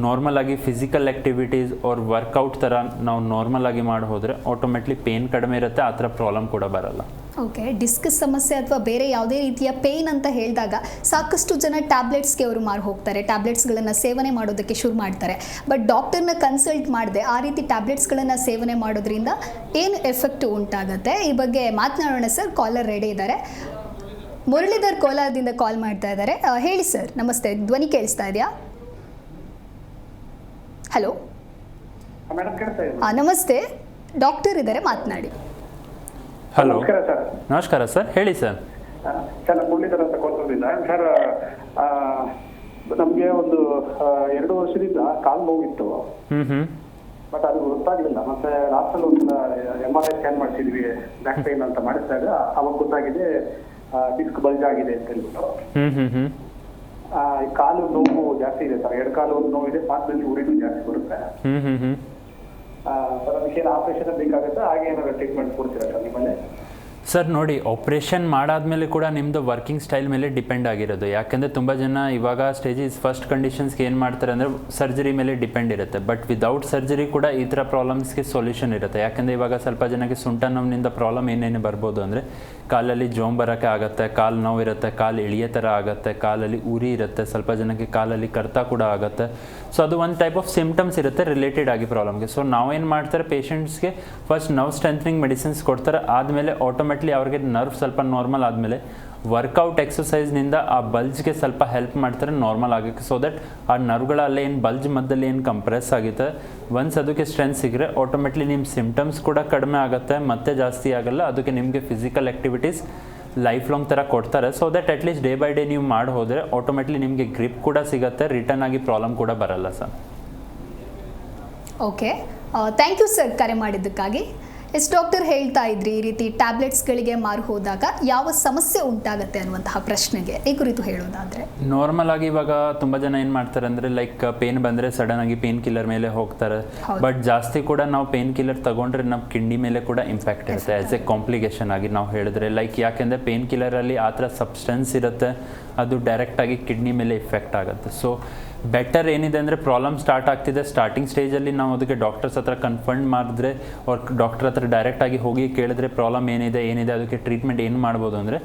ನಾರ್ಮಲಾಗಿ ಫಿಸಿಕಲ್ ಆ್ಯಕ್ಟಿವಿಟೀಸ್ ಅವ್ರ ವರ್ಕೌಟ್ ಥರ ನಾವು ನಾರ್ಮಲಾಗಿ ಮಾಡಿ ಹೋದರೆ ಆಟೋಮೆಟ್ಲಿ ಪೇನ್ ಕಡಿಮೆ ಇರುತ್ತೆ, ಆ ಥರ ಪ್ರಾಬ್ಲಮ್ ಕೂಡ ಬರಲ್ಲ. ಓಕೆ, ಡಿಸ್ಕ್ ಸಮಸ್ಯೆ ಅಥವಾ ಬೇರೆ ಯಾವುದೇ ರೀತಿಯ ಪೇಯ್ನ್ ಅಂತ ಹೇಳಿದಾಗ ಸಾಕಷ್ಟು ಜನ ಟ್ಯಾಬ್ಲೆಟ್ಸ್ಗೆ ಅವರು ಮಾರು ಹೋಗ್ತಾರೆ, ಟ್ಯಾಬ್ಲೆಟ್ಸ್ಗಳನ್ನು ಸೇವನೆ ಮಾಡೋದಕ್ಕೆ ಶುರು ಮಾಡ್ತಾರೆ. ಬಟ್ ಡಾಕ್ಟರ್ನ ಕನ್ಸಲ್ಟ್ ಮಾಡದೆ ಆ ರೀತಿ ಟ್ಯಾಬ್ಲೆಟ್ಸ್ಗಳನ್ನು ಸೇವನೆ ಮಾಡೋದ್ರಿಂದ ಏನು ಎಫೆಕ್ಟ್ ಉಂಟಾಗುತ್ತೆ, ಈ ಬಗ್ಗೆ ಮಾತನಾಡೋಣ ಸರ್. ಕಾಲರ್ ರೆಡಿ ಇದ್ದಾರೆ. ಮುರಳೀಧರ್ ಕೋಲಾರದಿಂದ ಕಾಲ್ ಮಾಡ್ತಾ ಇದ್ದಾರೆ. ಹೇಳಿ ಸರ್, ನಮಸ್ತೆ. ಧ್ವನಿ ಕೇಳಿಸ್ತಾ ಇದೆಯಾ? ಹಲೋ, ನಮಸ್ತೆ, ಡಾಕ್ಟರ್ ಇದ್ದಾರೆ, ಮಾತನಾಡಿ. ಹಲೋ, ನಮಸ್ಕಾರ ಸರ್. ನಮಸ್ಕಾರ ಸರ್, ಹೇಳಿ ಸರ್. ಸರ್, ನಾನು ಮುರಳೀಧರ್ ಅಂತ ಕೋಲ್ಕತ್ತಿಂದ. ಸರ್, ನಮಗೆ ಒಂದು 2 ವರ್ಷದಿಂದ ಕಾಲು ನೋವಿತ್ತು. ಬಟ್ ಅದು ಗೊತ್ತಾಗಲಿಲ್ಲ. ಮತ್ತೆ ಲಾಸ್ಟಲ್ಲಿ ಒಂದು MRI ಸ್ಕ್ಯಾನ್ ಮಾಡಿಸಿದ್ವಿ, ಬ್ಯಾಕ್ ಪೇನ್ ಅಂತ ಮಾಡಿಸಿದಾಗ ಅವಾಗ ಗೊತ್ತಾಗಿದೆ ಡಿಸ್ಕ್ ಬಲ್ಜ್ ಆಗಿದೆ ಅಂತ ಹೇಳ್ಬಿಟ್ಟು. ಈ ಕಾಲು ನೋವು ಜಾಸ್ತಿ ಇದೆ ಸರ್, 2 ಕಾಲು ನೋವಿದೆ, ಪಾದದಲ್ಲಿ ಉರಿನೂ ಜಾಸ್ತಿ ಬರುತ್ತೆ. ಸರ್, ಅದಕ್ಕೇನು ಆಪರೇಷನ್ ಬೇಕಾಗುತ್ತೆ, ಹಾಗೆ ಏನಾದ್ರು ಟ್ರೀಟ್ಮೆಂಟ್ ಕೊಡ್ತೀರಾ ಸರ್ ನಿಮ್ಮಲ್ಲಿ? ಸರ್ ನೋಡಿ, ಆಪ್ರೇಷನ್ ಮಾಡಾದ್ಮೇಲೆ ಕೂಡ ನಿಮ್ಮದು ವರ್ಕಿಂಗ್ ಸ್ಟೈಲ್ ಮೇಲೆ ಡಿಪೆಂಡ್ ಆಗಿರೋದು. ಯಾಕೆಂದರೆ ತುಂಬ ಜನ ಇವಾಗ ಸ್ಟೇಜಸ್ ಫಸ್ಟ್ ಕಂಡೀಷನ್ಸ್ಗೆ ಏನು ಮಾಡ್ತಾರೆ ಅಂದರೆ ಸರ್ಜರಿ ಮೇಲೆ ಡಿಪೆಂಡ್ ಇರುತ್ತೆ. ಬಟ್ ವಿದೌಟ್ ಸರ್ಜರಿ ಕೂಡ ಈ ಥರ ಪ್ರಾಬ್ಲಮ್ಸ್ಗೆ ಸೊಲ್ಯೂಷನ್ ಇರುತ್ತೆ. ಯಾಕೆಂದರೆ ಇವಾಗ ಸ್ವಲ್ಪ ಜನಕ್ಕೆ ಸೊಂಟ ನೋವಿನಿಂದ ಪ್ರಾಬ್ಲಮ್ ಏನೇನು ಬರ್ಬೋದು ಅಂದರೆ ಕಾಲಲ್ಲಿ ಜೋಮ್ ಬರೋಕ್ಕೆ ಆಗುತ್ತೆ, ಕಾಲು ನೋವು ಇರುತ್ತೆ, ಕಾಲು ಇಳಿಯೋ ಥರ ಆಗುತ್ತೆ, ಕಾಲಲ್ಲಿ ಉರಿ ಇರುತ್ತೆ, ಸ್ವಲ್ಪ ಜನಕ್ಕೆ ಕಾಲಲ್ಲಿ ಕರ್ತ ಕೂಡ ಆಗುತ್ತೆ. ಸೊ ಅದು ಒಂದು ಟೈಪ್ ಆಫ್ ಸಿಮ್ಟಮ್ಸ್ ಇರುತ್ತೆ ರಿಲೇಟೆಡ್ ಆಗಿ ಪ್ರಾಬ್ಲಮ್ಗೆ. ಸೊ ನಾವೇನು ಮಾಡ್ತಾರೆ, ಪೇಷಂಟ್ಸ್ಗೆ ಫಸ್ಟ್ ನರ್ವ್ ಸ್ಟ್ರೆಂಥನಿಂಗ್ ಮೆಡಿಸಿನ್ಸ್ ಕೊಡ್ತಾರೆ. ಆದಮೇಲೆ ಆಟೋಮೆಟ್ಲಿ ಅವ್ರಿಗೆ ನರ್ವ್ ಸ್ವಲ್ಪ ನಾರ್ಮಲ್ ಆದಮೇಲೆ ವರ್ಕೌಟ್ ಎಕ್ಸಸೈಸ್ನಿಂದ ಆ ಬಲ್ಜ್ಗೆ ಸ್ವಲ್ಪ ಹೆಲ್ಪ್ ಮಾಡ್ತಾರೆ ನಾರ್ಮಲ್ ಆಗೋಕ್ಕೆ. ಸೊ ದಟ್ ಆ ನರ್ವ್ಗಳಲ್ಲೇ ಏನು ಬಲ್ಜ್ ಮಧ್ಯದಲ್ಲಿ ಏನು ಕಂಪ್ರೆಸ್ ಆಗುತ್ತೆ, ಒನ್ಸ್ ಅದಕ್ಕೆ ಸ್ಟ್ರೆಂತ್ ಸಿಕ್ಕರೆ ಆಟೋಮೆಟ್ಲಿ ನಿಮ್ಮ ಸಿಮ್ಟಮ್ಸ್ ಕೂಡ ಕಡಿಮೆ ಆಗುತ್ತೆ, ಮತ್ತೆ ಜಾಸ್ತಿ ಆಗಲ್ಲ. ಅದಕ್ಕೆ ನಿಮಗೆ ಫಿಸಿಕಲ್ ಆ್ಯಕ್ಟಿವಿಟೀಸ್ ಲೈಫ್ ಲಾಂಗ್ ಥರ ಕೊಡ್ತಾರೆ. So that at least day by day ನೀವು ಮಾಡಿ ಹೋದರೆ ಆಟೋಮೆಟ್ಲಿ ನಿಮಗೆ ಗ್ರಿಪ್ ಕೂಡ ಸಿಗುತ್ತೆ, ರಿಟರ್ನ್ ಆಗಿ ಪ್ರಾಬ್ಲಮ್ ಕೂಡ ಬರಲ್ಲ sir. Okay, thank you sir ಕರೆ ಮಾಡಿದ್ದಕ್ಕಾಗಿ. ಎಸ್ ಡಾಕ್ಟರ್, ಹೇಳ್ತಾ ಇದ್ರಿ ಈ ರೀತಿ ಟ್ಯಾಬ್ಲೆಟ್ಸ್ಗಳಿಗೆ ಮಾರು ಹೋದಾಗ ಯಾವ ಸಮಸ್ಯೆ ಉಂಟಾಗುತ್ತೆ ಅನ್ನುವಂತಹ ಪ್ರಶ್ನೆಗೆ ಈ ಕುರಿತು ಹೇಳೋದಾದರೆ, ನಾರ್ಮಲ್ ಆಗಿ ಇವಾಗ ತುಂಬ ಜನ ಏನು ಮಾಡ್ತಾರೆ ಅಂದರೆ ಲೈಕ್ ಪೇನ್ ಬಂದರೆ ಸಡನ್ ಆಗಿ ಪೇನ್ ಕಿಲ್ಲರ್ ಮೇಲೆ ಹೋಗ್ತಾರೆ. ಬಟ್ ಜಾಸ್ತಿ ಕೂಡ ನಾವು ಪೇನ್ ಕಿಲ್ಲರ್ ತಗೊಂಡ್ರೆ ನಮ್ಮ ಕಿಡ್ನಿ ಮೇಲೆ ಕೂಡ ಇಂಪ್ಯಾಕ್ಟ್ ಇರುತ್ತೆ ಆ್ಯಸ್ ಎ ಕಾಂಪ್ಲಿಕೇಶನ್ ಆಗಿ ನಾವು ಹೇಳಿದ್ರೆ. ಲೈಕ್ ಯಾಕೆಂದರೆ ಪೇನ್ ಕಿಲ್ಲರಲ್ಲಿ ಆ ಥರ ಸಬ್ಸ್ಟೆನ್ಸ್ ಇರುತ್ತೆ, ಅದು ಡೈರೆಕ್ಟಾಗಿ ಕಿಡ್ನಿ ಮೇಲೆ ಇಫೆಕ್ಟ್ ಆಗುತ್ತೆ. ಸೊ ಬೆಟರ್ ಏನಿದೆ ಅಂದರೆ ಪ್ರಾಬ್ಲಮ್ ಸ್ಟಾರ್ಟ್ ಆಗ್ತಿದೆ ಸ್ಟಾರ್ಟಿಂಗ್ ಸ್ಟೇಜಲ್ಲಿ ನಾವು ಅದಕ್ಕೆ ಡಾಕ್ಟರ್ಸ್ ಹತ್ರ ಕನ್ಫರ್ಮ್ ಮಾಡಿದ್ರೆ ಅವ್ರ ಡಾಕ್ಟರ್ ಹತ್ರ ಡೈರೆಕ್ಟಾಗಿ ಹೋಗಿ ಕೇಳಿದ್ರೆ ಪ್ರಾಬ್ಲಮ್ ಏನಿದೆ ಅದಕ್ಕೆ ಟ್ರೀಟ್ಮೆಂಟ್ ಏನು ಮಾಡ್ಬೋದು ಅಂದರೆ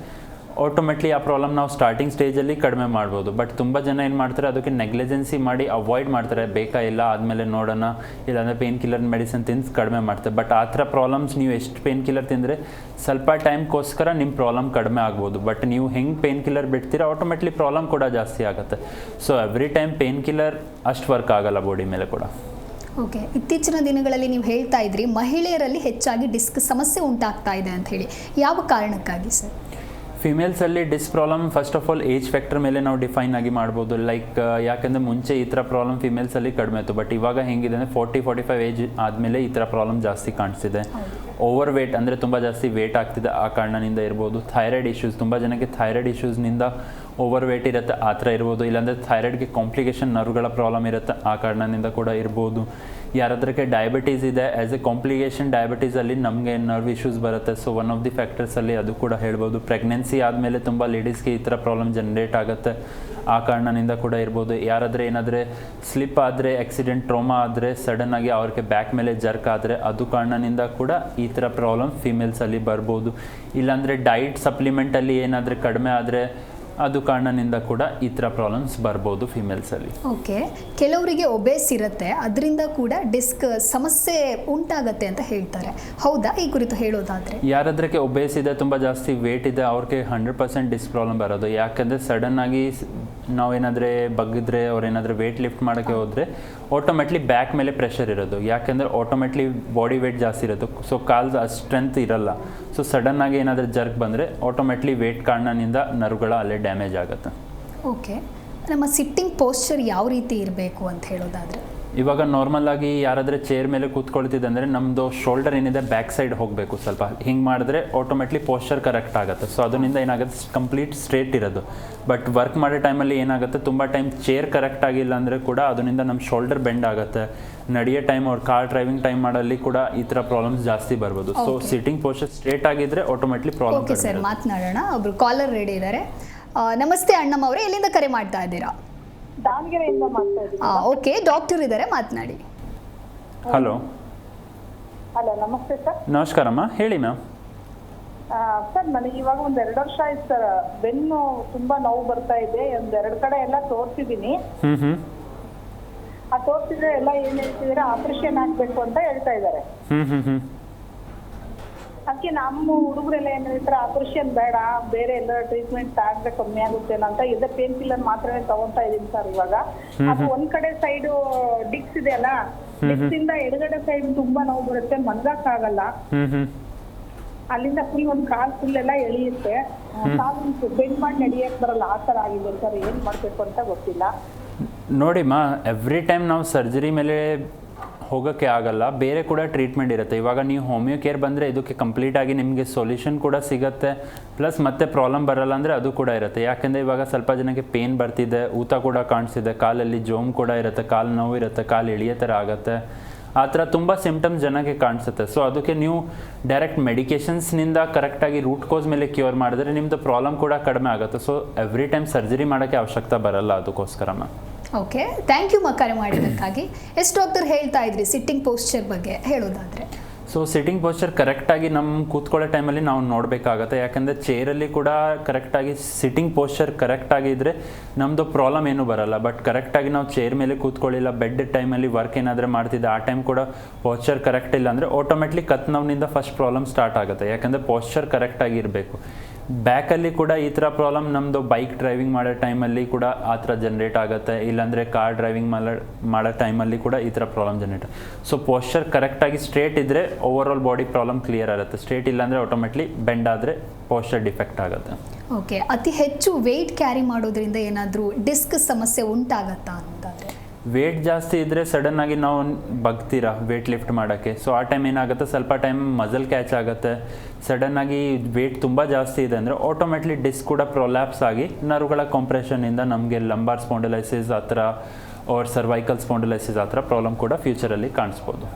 ಆಟೋಮೆಟ್ಲಿ ಆ ಪ್ರಾಬ್ಲಮ್ ನಾವು ಸ್ಟಾರ್ಟಿಂಗ್ ಸ್ಟೇಜಲ್ಲಿ ಕಡಿಮೆ ಮಾಡ್ಬೋದು. ಬಟ್ ತುಂಬ ಜನ ಏನು ಮಾಡ್ತಾರೆ, ಅದಕ್ಕೆ ನೆಗ್ಲಿಜೆನ್ಸಿ ಮಾಡಿ ಅವಾಯ್ಡ್ ಮಾಡ್ತಾರೆ, ಬೇಕಾ ಇಲ್ಲ ಆದಮೇಲೆ ನೋಡೋಣ, ಇಲ್ಲಾಂದರೆ ಪೇನ್ ಕಿಲ್ಲರ್ ಮೆಡಿಸಿನ್ ತಿಂದು ಕಡಿಮೆ ಮಾಡ್ತಾರೆ. ಬಟ್ ಆ ಥರ ಪ್ರಾಬ್ಲಮ್ಸ್ ನೀವು ಎಷ್ಟು ಪೇನ್ ಕಿಲ್ಲರ್ ತಿಂದರೆ ಸ್ವಲ್ಪ ಟೈಮ್ಗೋಸ್ಕರ ನಿಮ್ಮ ಪ್ರಾಬ್ಲಮ್ ಕಡಿಮೆ ಆಗ್ಬೋದು. ಬಟ್ ನೀವು ಹೆಂಗೆ ಪೇನ್ ಕಿಲ್ಲರ್ ಬಿಡ್ತೀರಾ ಆಟೋಮೆಟ್ಲಿ ಪ್ರಾಬ್ಲಮ್ ಕೂಡ ಜಾಸ್ತಿ ಆಗುತ್ತೆ. So every time pain killer ಅಷ್ಟು ವರ್ಕ್ ಆಗಲ್ಲ ಬಾಡಿ ಮೇಲೆ ಕೂಡ. ಓಕೆ, ಇತ್ತೀಚಿನ ದಿನಗಳಲ್ಲಿ ನೀವು ಹೇಳ್ತಾ ಇದ್ರಿ ಮಹಿಳೆಯರಲ್ಲಿ ಹೆಚ್ಚಾಗಿ ಡಿಸ್ಕ್ ಸಮಸ್ಯೆ ಉಂಟಾಗ್ತಾ ಇದೆ ಅಂತ ಹೇಳಿ, ಯಾವ ಕಾರಣಕ್ಕಾಗಿ ಸರ್? ಫಿಮೇಲ್ಸಲ್ಲಿ disc problem first of all age factor ಮೇಲೆ ನಾವು ಡಿಫೈನ್ ಆಗಿ ಮಾಡ್ಬೋದು. ಲೈಕ್ ಯಾಕೆಂದರೆ ಮುಂಚೆ ಈ ಥರ ಪ್ರಾಬ್ಲಮ್ ಫಿಮೇಲ್ಸಲ್ಲಿ ಕಡಿಮೆ ಇತ್ತು. ಬಟ್ ಇವಾಗ ಹೆಂಗಿದೆ ಅಂದರೆ 40-45 ಏಜ್ ಆದಮೇಲೆ ಈ ಥರ ಪ್ರಾಬ್ಲಮ್ ಜಾಸ್ತಿ ಕಾಣಿಸ್ತಿದೆ. ಓವರ್ ವೇಟ್ ಅಂದರೆ ತುಂಬ ಜಾಸ್ತಿ ವೇಟ್ ಆಗ್ತಿದೆ, ಆ ಕಾರಣದಿಂದ ಇರ್ಬೋದು. ಥೈರಾಯ್ಡ್ ಇಶ್ಯೂಸ್, ತುಂಬ ಜನಕ್ಕೆ ಥೈರಾಯ್ಡ್ ಇಶ್ಯೂಸ್ನಿಂದ ಓವರ್ ವೇಟ್ ಇರುತ್ತೆ, ಆ ಥರ ಇರ್ಬೋದು. ಇಲ್ಲಾಂದರೆ ಥೈರಾಯ್ಡ್ಗೆ ಕಾಂಪ್ಲಿಕೇಶನ್ ನರ್ವ್ಗಳ ಪ್ರಾಬ್ಲಮ್ ಇರುತ್ತೆ, ಆ ಕಾರಣದಿಂದ ಕೂಡ ಇರ್ಬೋದು. ಯಾರಾದ್ರಕ್ಕೆ ಡಯಾಬಿಟೀಸ್ ಇದೆ, ಆ್ಯಸ್ ಎ ಕಾಂಪ್ಲಿಕೇಶನ್ ಡಯಾಬಿಟೀಸಲ್ಲಿ ನಮಗೆ ನರ್ವ್ ಇಶ್ಯೂಸ್ ಬರುತ್ತೆ. ಸೊ ಒನ್ ಆಫ್ ದಿ ಫ್ಯಾಕ್ಟರ್ಸಲ್ಲಿ ಅದು ಕೂಡ ಹೇಳ್ಬೋದು. ಪ್ರೆಗ್ನೆನ್ಸಿ ಆದಮೇಲೆ ತುಂಬ ಲೇಡೀಸ್ಗೆ ಈ ಥರ ಪ್ರಾಬ್ಲಮ್ ಜನ್ರೇಟ್ ಆಗುತ್ತೆ, ಆ ಕಾರಣದಿಂದ ಕೂಡ ಇರ್ಬೋದು. ಯಾರಾದರೆ ಏನಾದರೆ ಸ್ಲಿಪ್ ಆದರೆ, ಆಕ್ಸಿಡೆಂಟ್ ಟ್ರೋಮಾ ಆದರೆ, ಸಡನ್ನಾಗಿ ಅವ್ರಿಗೆ ಬ್ಯಾಕ್ ಮೇಲೆ ಜರ್ಕ್ ಆದರೆ, ಅದು ಕಾರಣದಿಂದ ಕೂಡ ಈ ಥರ ಪ್ರಾಬ್ಲಮ್ ಫೀಮೇಲ್ಸಲ್ಲಿ ಬರ್ಬೋದು. ಇಲ್ಲಾಂದರೆ ಡೈಟ್ ಸಪ್ಲಿಮೆಂಟಲ್ಲಿ ಏನಾದರೆ ಕಡಿಮೆ ಆದರೆ ಅದು ಕಾರಣದಿಂದ ಕೂಡ ಈ ಥರ ಪ್ರಾಬ್ಲಮ್ಸ್ ಬರ್ಬೋದು ಫಿಮೇಲ್ಸಲ್ಲಿ. ಓಕೆ, ಕೆಲವರಿಗೆ ಒಬೇಸ್ ಇರುತ್ತೆ, ಅದರಿಂದ ಕೂಡ ಡಿಸ್ಕ್ ಸಮಸ್ಯೆ ಉಂಟಾಗತ್ತೆ ಅಂತ ಹೇಳ್ತಾರೆ, ಹೌದಾ? ಈ ಕುರಿತು ಹೇಳೋದಾದರೆ ಯಾರಾದ್ರಕ್ಕೆ ಒಬೇಸ್ ಇದೆ, ತುಂಬ ಜಾಸ್ತಿ ವೇಟ್ ಇದೆ, ಅವ್ರಿಗೆ 100% ಡಿಸ್ಕ್ ಪ್ರಾಬ್ಲಮ್ ಬರೋದು. ಯಾಕಂದರೆ ಸಡನ್ನಾಗಿ ನಾವೇನಾದರೆ ಬಗ್ಗಿದ್ರೆ, ಅವ್ರೇನಾದರೂ ವೇಟ್ ಲಿಫ್ಟ್ ಮಾಡೋಕ್ಕೆ ಹೋದರೆ ಆಟೋಮೆಟ್ಲಿ ಬ್ಯಾಕ್ ಮೇಲೆ ಪ್ರೆಷರ್ ಇರೋದು. ಯಾಕೆಂದರೆ ಆಟೋಮೆಟ್ಲಿ ಬಾಡಿ ವೇಟ್ ಜಾಸ್ತಿ ಇರೋದು, ಸೊ ಕಾಲ್ದು ಅಷ್ಟು ಸ್ಟ್ರೆಂತ್ ಇರಲ್ಲ. ಸೊ ಸಡನ್ನಾಗಿ ಏನಾದರೂ ಜರ್ಕ್ ಬಂದರೆ ಆಟೋಮೆಟ್ಲಿ ವೇಟ್ ಕಾರಣದಿಂದ ನರ್ವ್ಗಳ ಅಲ್ಲೇ ಡ್ಯಾಮೇಜ್ ಆಗುತ್ತೆ. ಓಕೆ, ನಮ್ಮ ಸಿಟ್ಟಿಂಗ್ ಪೋಸ್ಚರ್ ಯಾವ ರೀತಿ ಇರಬೇಕು ಅಂತ ಹೇಳೋದಾದರೆ? ಇವಾಗ ನಾರ್ಮಲ್ ಆಗಿ ಯಾರಾದರೆ ಚೇರ್ ಮೇಲೆ ಕೂತ್ಕೊಳ್ತಿದ್ದೆ ಅಂದರೆ ನಮ್ಮದು ಶೋಲ್ಡರ್ ಏನಿದೆ ಬ್ಯಾಕ್ ಸೈಡ್ ಹೋಗಬೇಕು ಸ್ವಲ್ಪ. ಹಿಂಗೆ ಮಾಡಿದ್ರೆ ಆಟೋಮೆಟ್ಲಿ ಪೋಸ್ಚರ್ ಕರೆಕ್ಟ್ ಆಗುತ್ತೆ. ಸೊ ಅದರಿಂದ ಏನಾಗುತ್ತೆ, ಕಂಪ್ಲೀಟ್ ಸ್ಟ್ರೇಟ್ ಇರೋದು. ಬಟ್ ವರ್ಕ್ ಮಾಡೋ ಟೈಮಲ್ಲಿ ಏನಾಗುತ್ತೆ, ತುಂಬ ಟೈಮ್ ಚೇರ್ ಕರೆಕ್ಟ್ ಆಗಿಲ್ಲ ಅಂದರೆ ಕೂಡ ಅದರಿಂದ ನಮ್ಮ ಶೋಲ್ಡರ್ ಬೆಂಡ್ ಆಗುತ್ತೆ. ನಡೆಯೋ ಟೈಮ್ ಅವ್ರು ಕಾರ್ ಡ್ರೈವಿಂಗ್ ಟೈಮ್ ಮಾಡಲ್ಲಿ ಕೂಡ ಈ ಥರ ಪ್ರಾಬ್ಲಮ್ಸ್ ಜಾಸ್ತಿ ಬರ್ಬೋದು. ಸೊ ಸಿಟ್ಟಿಂಗ್ ಪೋಸ್ಚರ್ ಸ್ಟ್ರೇಟ್ ಆಗಿದ್ರೆ ಆಟೋಮೆಟ್ಲಿ ಪ್ರಾಬ್ಲಮ್. ಓಕೆ ಸರ್, ಮಾತನಾಡೋಣ. ಒಬ್ರು ಕಾಲರ್ ರೆಡಿ ಇದ್ದಾರೆ. ನಮಸ್ತೆ ಅಣ್ಣಮ್ಮ ಅವರೇ, ಎಲ್ಲಿಂದ ಕರೆ ಮಾಡ್ತಾ ಇದ್ದೀರಾ? ದಾವಣಗೆರೆಯಿಂದ ಮಾಡ್ತಾ ಇದ್ದೀನಿ. ಓಕೆ, ಡಾಕ್ಟರ್ ಇದ್ದಾರೆ, ಮಾತನಾಡಿ. ಹಲೋ. ಹಲೋ, ನಮಸ್ತೆ ಸರ್. ನಮಸ್ಕಾರಮ್ಮ, ಹೇಳಿ ಮ್ಯಾಮ್. ಸರ್, ನನಗೆ ಇವಾಗ ಒಂದ್ 2 ವರ್ಷ ಆಯ್ತು ಸರ್. ಬೆನ್ನು ತುಂಬಾ ನೋವು ಬರ್ತಾ ಇದೆ. ಒಂದ್ 2 ಕಡೆ ಎಲ್ಲ ತೋರಿಸಿದೀನಿ. ಆ ತೋರಿಸಿದ್ರೆ ಎಲ್ಲ ಏನ್ ಹೇಳ್ತಿದಾರೆ, ಆಪರೇಷನ್ ಆಗ್ಬೇಕು ಅಂತ ಹೇಳ್ತಾ ಇದಾರೆ. ಅದಕ್ಕೆ ನಮ್ಮ ಹುಡುಗರೆಲ್ಲ ಏನ್ ಹೇಳ್ತಾರೆ, ಆಪರೇಷನ್ ಬೇಡ, ಬೇರೆ ಎಲ್ಲ ಟ್ರೀಟ್ಮೆಂಟ್ ಆಗ್ಬೇಕು, ಕಮ್ಮಿ ಆಗುತ್ತೆ ಅಂತ ಇದೇ ಪೇನ್ ಕಿಲ್ಲರ್ ಮಾತ್ರನೇ ತಗೊಂತಾ ಇದೀನಿ ಸರ್ ಇವಾಗ. ಅದು ಒಂದ್ ಕಡೆ ಸೈಡ್ ಡಿಕ್ಸ್ ಇದೆ ಅಲ್ಲ, ಡಿಕ್ಸ್ ಇಂದ ಎಡಗಡೆ ಸೈಡ್ ತುಂಬಾ ನೋವು ಬರುತ್ತೆ, ಮನ್ಗಕ್ ಆಗಲ್ಲ. ಅಲ್ಲಿಂದ ಫುಲ್ ಒಂದ್ ಕಾಲ್ ಫುಲ್ ಎಲ್ಲ ಎಳಿಯುತ್ತೆ, ಕಾಲು ಬೆಂಡ್ ಮಾಡಿ ನಡಿಯಕ್ ಬರಲ್ಲ, ಆ ತರ ಆಗಿದೆ ಸರ್. ಏನ್ ಮಾಡ್ಬೇಕು ಅಂತ ಗೊತ್ತಿಲ್ಲ. ನೋಡಿಮ್ಮ, ಎವ್ರಿ ಟೈಮ್ ನಾವು ಸರ್ಜರಿ ಮೇಲೆ ಹೋಗೋಕ್ಕೆ ಆಗಲ್ಲ, ಬೇರೆ ಕೂಡ ಟ್ರೀಟ್ಮೆಂಟ್ ಇರುತ್ತೆ. ಇವಾಗ ನೀವು ಹೋಮಿಯೋ ಕೇರ್ ಬಂದರೆ ಇದಕ್ಕೆ ಕಂಪ್ಲೀಟಾಗಿ ನಿಮಗೆ ಸೊಲ್ಯೂಷನ್ ಕೂಡ ಸಿಗುತ್ತೆ, ಪ್ಲಸ್ ಮತ್ತೆ ಪ್ರಾಬ್ಲಮ್ ಬರಲ್ಲ ಅಂದರೆ ಅದು ಕೂಡ ಇರುತ್ತೆ. ಯಾಕೆಂದರೆ ಇವಾಗ ಸ್ವಲ್ಪ ಜನಕ್ಕೆ ಪೇನ್ ಬರ್ತಿದೆ, ಊತ ಕೂಡ ಕಾಣಿಸ್ತಿದೆ, ಕಾಲಲ್ಲಿ ಜೋಮ್ ಕೂಡ ಇರುತ್ತೆ, ಕಾಲು ನೋವು ಇರುತ್ತೆ, ಕಾಲು ಎಳೆಯೋ ಥರ ಆಗುತ್ತೆ, ಆ ಥರ ತುಂಬ ಸಿಮ್ಟಮ್ಸ್ ಜನಕ್ಕೆ ಕಾಣಿಸುತ್ತೆ. ಸೊ ಅದಕ್ಕೆ ನೀವು ಡೈರೆಕ್ಟ್ ಮೆಡಿಕೇಷನ್ಸ್ನಿಂದ ಕರೆಕ್ಟಾಗಿ ರೂಟ್ ಕೋಸ್ ಮೇಲೆ ಕ್ಯೂರ್ ಮಾಡಿದ್ರೆ ನಿಮ್ಮದು ಪ್ರಾಬ್ಲಮ್ ಕೂಡ ಕಡಿಮೆ ಆಗುತ್ತೆ. ಸೊ ಎವ್ರಿ ಟೈಮ್ ಸರ್ಜರಿ ಮಾಡೋಕ್ಕೆ ಅವಶ್ಯಕತೆ ಬರಲ್ಲ ಅದಕ್ಕೋಸ್ಕರ ಮ್ಯಾಮ್. ಓಕೆ, ಥ್ಯಾಂಕ್ ಯು ಕರೆ ಮಾಡಿದ್ದಕ್ಕಾಗಿ. ಎಷ್ಟು ಡಾಕ್ಟರ್ ಹೇಳ್ತಾ ಇದ್ರಿ ಸಿಟ್ಟಿಂಗ್ ಪೋಸ್ಚರ್ ಬಗ್ಗೆ ಹೇಳೋದಾದರೆ? ಸೊ ಸಿಟ್ಟಿಂಗ್ ಪೋಸ್ಚರ್ ಕರೆಕ್ಟಾಗಿ ನಮ್ಮ ಕೂತ್ಕೊಳ್ಳೋ ಟೈಮಲ್ಲಿ ನಾವು ನೋಡಬೇಕಾಗತ್ತೆ. ಯಾಕಂದರೆ ಚೇರಲ್ಲಿ ಕೂಡ ಕರೆಕ್ಟಾಗಿ ಸಿಟ್ಟಿಂಗ್ ಪೋಸ್ಚರ್ ಕರೆಕ್ಟಾಗಿದ್ದರೆ ನಮ್ಮದು ಪ್ರಾಬ್ಲಮ್ ಏನೂ ಬರಲ್ಲ. ಬಟ್ ಕರೆಕ್ಟಾಗಿ ನಾವು ಚೇರ್ ಮೇಲೆ ಕೂತ್ಕೊಳ್ಳಿಲ್ಲ, ಬೆಡ್ ಟೈಮಲ್ಲಿ ವರ್ಕ್ ಏನಾದರೂ ಮಾಡ್ತಿದ್ದೆ, ಆ ಟೈಮ್ ಕೂಡ ಪೋಸ್ಚರ್ ಕರೆಕ್ಟ್ ಇಲ್ಲ ಅಂದರೆ ಆಟೋಮೆಟ್ಲಿ ಕತ್ ನೋವಿನಿಂದ ಫಸ್ಟ್ ಪ್ರಾಬ್ಲಮ್ ಸ್ಟಾರ್ಟ್ ಆಗುತ್ತೆ. ಯಾಕಂದರೆ ಪೋಸ್ಚರ್ ಕರೆಕ್ಟಾಗಿ ಇರಬೇಕು. ಬ್ಯಾಕಲ್ಲಿ ಕೂಡ ಈ ಥರ ಪ್ರಾಬ್ಲಮ್ ನಮ್ಮದು ಬೈಕ್ ಡ್ರೈವಿಂಗ್ ಮಾಡೋ ಟೈಮಲ್ಲಿ ಕೂಡ ಆ ಥರ ಜನ್ರೇಟ್ ಆಗುತ್ತೆ, ಇಲ್ಲಾಂದರೆ ಕಾರ್ ಡ್ರೈವಿಂಗ್ ಮಾಡೋ ಟೈಮಲ್ಲಿ ಕೂಡ ಈ ಥರ ಪ್ರಾಬ್ಲಮ್ ಜನ್ರೇಟ್. ಸೊ ಪೋಸ್ಚರ್ ಕರೆಕ್ಟಾಗಿ ಸ್ಟ್ರೇಟ್ ಇದ್ದರೆ over all body problem clear ಆಗುತ್ತೆ. ಸ್ಟ್ರೇಟ್ ಇಲ್ಲಾಂದರೆ ಆಟೋಮೆಟ್ಲಿ ಬೆಂಡ್ ಆದರೆ ಪೋಸ್ಚರ್ ಡಿಫೆಕ್ಟ್ ಆಗುತ್ತೆ. ಓಕೆ, ಅತಿ ಹೆಚ್ಚು ವೆಯ್ಟ್ ಕ್ಯಾರಿ ಮಾಡೋದ್ರಿಂದ ಏನಾದರೂ ಡಿಸ್ಕ್ ಸಮಸ್ಯೆ ಉಂಟಾಗತ್ತಾ ಅಂತಾದರೆ? ವೇಟ್ ಜಾಸ್ತಿ ಇದ್ದರೆ ಸಡನ್ನಾಗಿ ನಾವು ಬಗ್ತೀರಾ ವೇಟ್ ಲಿಫ್ಟ್ ಮಾಡೋಕ್ಕೆ. ಸೊ ಆ ಟೈಮ್ ಏನಾಗುತ್ತೆ, ಸ್ವಲ್ಪ ಟೈಮ್ ಮಸಲ್ ಕ್ಯಾಚ್ ಆಗುತ್ತೆ. ಸಡನ್ನಾಗಿ ವೇಟ್ ತುಂಬ ಜಾಸ್ತಿ ಇದೆ ಅಂದರೆ ಆಟೋಮೆಟ್ಲಿ ಡಿಸ್ಕ್ ಕೂಡ ಪ್ರೊಲ್ಯಾಪ್ಸ್ ಆಗಿ ನರ್ವ್ಗಳ ಕಾಂಪ್ರೆಷನಿಂದ ನಮಗೆ ಲಂಬಾರ್ ಸ್ಪಾಂಡಿಲೈಸಿಸ್ ಆ ಥರ ಆರ್ ಸರ್ವೈಕಲ್ ಸ್ಪಾಂಡಿಲೈಸಿಸ್ ಆ ಥರ ಪ್ರಾಬ್ಲಮ್ ಕೂಡ ಫ್ಯೂಚರಲ್ಲಿ ಕಾಣಿಸ್ಬೋದು.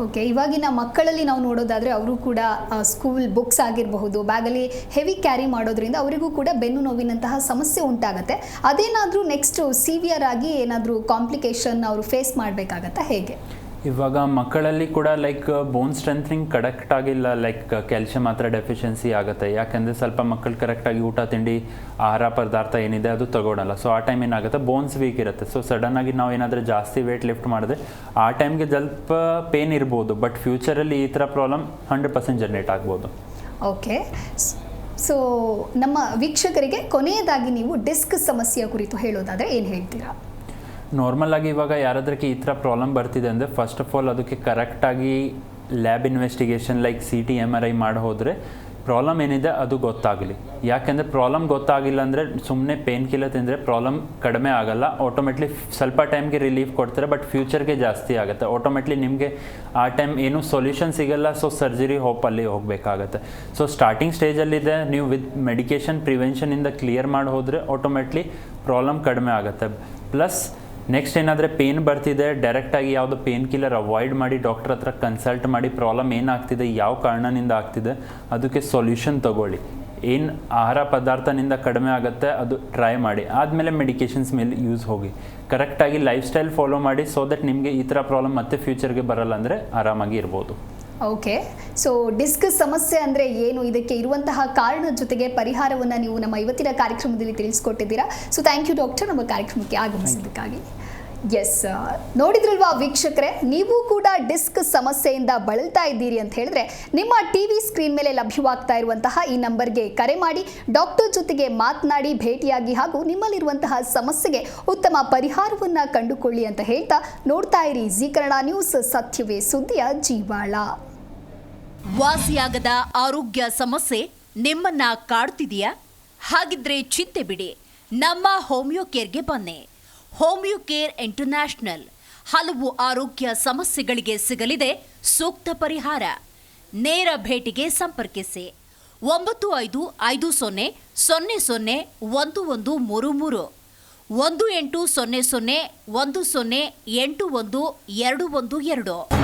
ಓಕೆ, ಇವಾಗಿನ ಮಕ್ಕಳಲ್ಲಿ ನಾವು ನೋಡೋದಾದರೆ ಅವರು ಕೂಡ ಸ್ಕೂಲ್ ಬುಕ್ಸ್ ಆಗಿರಬಹುದು, ಬ್ಯಾಗಲ್ಲಿ ಹೆವಿ ಕ್ಯಾರಿ ಮಾಡೋದ್ರಿಂದ ಅವರಿಗೂ ಕೂಡ ಬೆನ್ನು ನೋವಿನಂತಹ ಸಮಸ್ಯೆ ಉಂಟಾಗುತ್ತೆ. ಅದೇನಾದರೂ ನೆಕ್ಸ್ಟ್ ಸಿವಿಯರ್ ಆಗಿ ಏನಾದರೂ ಕಾಂಪ್ಲಿಕೇಶನ್ ಅವರು ಫೇಸ್ ಮಾಡಬೇಕಾಗತ್ತಾ, ಹೇಗೆ? ಇವಾಗ ಮಕ್ಕಳಲ್ಲಿ ಕೂಡ ಲೈಕ್ ಬೋನ್ ಸ್ಟ್ರೆಂಥನಿಂಗ್ ಕರೆಕ್ಟ್ ಆಗಿಲ್ಲ, ಲೈಕ್ ಕ್ಯಾಲ್ಸಿಯಂ ಮಾತ್ರ ಡೆಫಿಷಿಯನ್ಸಿ ಆಗುತ್ತೆ. ಯಾಕೆಂದರೆ ಸ್ವಲ್ಪ ಮಕ್ಕಳು ಕರೆಕ್ಟಾಗಿ ಊಟ ತಿಂಡಿ ಆಹಾರ ಪದಾರ್ಥ ಏನಿದೆ ಅದು ತಗೊಳಲ್ಲ. ಸೊ ಆ ಟೈಮ್ ಏನಾಗುತ್ತೆ, ಬೋನ್ಸ್ ವೀಕ್ ಇರುತ್ತೆ. ಸೊ ಸಡನ್ನಾಗಿ ನಾವು ಏನಾದರೂ ಜಾಸ್ತಿ ವೇಟ್ ಲಿಫ್ಟ್ ಮಾಡಿದ್ರೆ ಆ ಟೈಮ್ಗೆ ಸ್ವಲ್ಪ ಪೇನ್ ಇರ್ಬೋದು, ಬಟ್ ಫ್ಯೂಚರಲ್ಲಿ ಈ ಥರ ಪ್ರಾಬ್ಲಮ್ 100% ಜನ್ರೇಟ್ ಆಗ್ಬೋದು. ಓಕೆ, ಸೊ ನಮ್ಮ ವೀಕ್ಷಕರಿಗೆ ಕೊನೆಯದಾಗಿ ನೀವು ಡಿಸ್ಕ್ ಸಮಸ್ಯೆಯ ಕುರಿತು ಹೇಳೋದಾದರೆ ಏನು ಹೇಳ್ತೀರಾ? ನಾರ್ಮಲ್ ಆಗಿ ಇವಾಗ ಯಾರಾದ್ರಕ್ಕೆ ಈ ಥರ ಪ್ರಾಬ್ಲಮ್ ಬರ್ತಿದೆ ಅಂದರೆ ಫಸ್ಟ್ ಆಫ್ ಆಲ್ ಅದಕ್ಕೆ ಕರೆಕ್ಟಾಗಿ lab investigation like CT MRI ಮಾಡಿ ಹೋದರೆ ಪ್ರಾಬ್ಲಮ್ ಏನಿದೆ ಅದು ಗೊತ್ತಾಗಲಿ. ಯಾಕೆಂದರೆ ಪ್ರಾಬ್ಲಮ್ ಗೊತ್ತಾಗಿಲ್ಲ ಅಂದರೆ ಸುಮ್ಮನೆ ಪೇನ್ ಕಿಲ್ಲರ್ ತಿಂದರೆ ಪ್ರಾಬ್ಲಮ್ ಕಡಿಮೆ ಆಗಲ್ಲ. ಆಟೋಮೆಟ್ಲಿ ಸ್ವಲ್ಪ ಟೈಮ್ಗೆ ರಿಲೀಫ್ ಕೊಡ್ತಾರೆ, ಬಟ್ ಫ್ಯೂಚರ್ಗೆ ಜಾಸ್ತಿ ಆಗುತ್ತೆ. ಆಟೋಮೆಟ್ಲಿ ನಿಮಗೆ ಆ ಟೈಮ್ ಏನೂ ಸೊಲ್ಯೂಷನ್ ಸಿಗಲ್ಲ. ಸೊ ಸರ್ಜರಿ ಹೋಪಲ್ಲಿ ಹೋಗಬೇಕಾಗತ್ತೆ. ಸೊ ಸ್ಟಾರ್ಟಿಂಗ್ ಸ್ಟೇಜಲ್ಲಿದೆ, ನೀವು ವಿತ್ ಮೆಡಿಕೇಷನ್ ಪ್ರಿವೆನ್ಷನಿಂದ ಕ್ಲಿಯರ್ ಮಾಡಿ ಹೋದರೆ ಆಟೋಮೆಟ್ಲಿ ಪ್ರಾಬ್ಲಮ್ ಕಡಿಮೆ ಆಗುತ್ತೆ. ಪ್ಲಸ್ ನೆಕ್ಸ್ಟ್ ಏನಾದರೆ ಪೇನ್ ಬರ್ತಿದೆ, ಡೈರೆಕ್ಟಾಗಿ ಯಾವುದು ಪೇನ್ ಕಿಲ್ಲರ್ ಅವಾಯ್ಡ್ ಮಾಡಿ ಡಾಕ್ಟರ್ ಹತ್ರ ಕನ್ಸಲ್ಟ್ ಮಾಡಿ ಪ್ರಾಬ್ಲಮ್ ಏನಾಗ್ತಿದೆ, ಯಾವ ಕಾರಣದಿಂದ ಆಗ್ತಿದೆ ಅದಕ್ಕೆ ಸೊಲ್ಯೂಷನ್ ತಗೊಳ್ಳಿ. ಏನು ಆಹಾರ ಪದಾರ್ಥನಿಂದ ಕಡಿಮೆ ಆಗುತ್ತೆ ಅದು ಟ್ರೈ ಮಾಡಿ, ಆದಮೇಲೆ ಮೆಡಿಕೇಷನ್ಸ್ ಮೇಲೆ ಯೂಸ್ ಹೋಗಿ. ಕರೆಕ್ಟಾಗಿ ಲೈಫ್ ಸ್ಟೈಲ್ ಫಾಲೋ ಮಾಡಿ, ಸೊ ದಟ್ ನಿಮಗೆ ಈ ಥರ ಪ್ರಾಬ್ಲಮ್ ಮತ್ತೆ ಫ್ಯೂಚರ್ಗೆ ಬರಲ್ಲ ಅಂದರೆ ಆರಾಮಾಗಿ ಇರ್ಬೋದು. ಓಕೆ, ಸೊ ಡಿಸ್ಕ್ ಸಮಸ್ಯೆ ಅಂದರೆ ಏನು, ಇದಕ್ಕೆ ಇರುವಂತಹ ಕಾರಣದ ಜೊತೆಗೆ ಪರಿಹಾರವನ್ನು ನೀವು ನಮ್ಮ ಇವತ್ತಿನ ಕಾರ್ಯಕ್ರಮದಲ್ಲಿ ತಿಳಿಸ್ಕೊಟ್ಟಿದ್ದೀರಾ. ಸೊ ಥ್ಯಾಂಕ್ ಯು ಡಾಕ್ಟರ್, ನಮ್ಮ ಕಾರ್ಯಕ್ರಮಕ್ಕೆ ಆಗಮಿಸಿದ್ದಕ್ಕಾಗಿ. ಎಸ್, ನೋಡಿದ್ರಲ್ವಾ ವೀಕ್ಷಕರೇ, ನೀವು ಕೂಡ ಡಿಸ್ಕ್ ಸಮಸ್ಯೆಯಿಂದ ಬಳಲ್ತಾ ಇದ್ದೀರಿ ಅಂತ ಹೇಳಿದ್ರೆ ನಿಮ್ಮ ಟಿವಿ ಸ್ಕ್ರೀನ್ ಮೇಲೆ ಲಭ್ಯವಾಗ್ತಾ ಇರುವಂತಹ ಈ ನಂಬರ್ಗೆ ಕರೆ ಮಾಡಿ ಡಾಕ್ಟರ್ ಜೊತೆಗೆ ಮಾತನಾಡಿ ಭೇಟಿಯಾಗಿ ಹಾಗೂ ನಿಮ್ಮಲ್ಲಿರುವಂತಹ ಸಮಸ್ಯೆಗೆ ಉತ್ತಮ ಪರಿಹಾರವನ್ನು ಕಂಡುಕೊಳ್ಳಿ ಅಂತ ಹೇಳ್ತಾ ನೋಡ್ತಾ ಇರಿ ಜಿ ಕನ್ನಡ ನ್ಯೂಸ್, ಸತ್ಯವೇ ಸುದ್ದಿಯ ಜೀವಾಳ. ವಾಸಿಯಾಗದ ಆರೋಗ್ಯ ಸಮಸ್ಯೆ ನಿಮ್ಮನ್ನ ಕಾಡ್ತಿದೆಯಾ? ಹಾಗಿದ್ರೆ ಚಿಂತೆ ಬಿಡಿ, ನಮ್ಮ ಹೋಮಿಯೋ ಕೇರ್ಗೆ ಬನ್ನಿ. ಹೋಮಿಯೋ ಕೇರ್ ಇಂಟರ್ನ್ಯಾಷನಲ್ ಹಲವು ಆರೋಗ್ಯ ಸಮಸ್ಯೆಗಳಿಗೆ ಸಿಗಲಿದೆ ಸೂಕ್ತ ಪರಿಹಾರ. ನೇರ ಭೇಟಿಗೆ ಸಂಪರ್ಕಿಸಿ 9550001133 1800 10811212.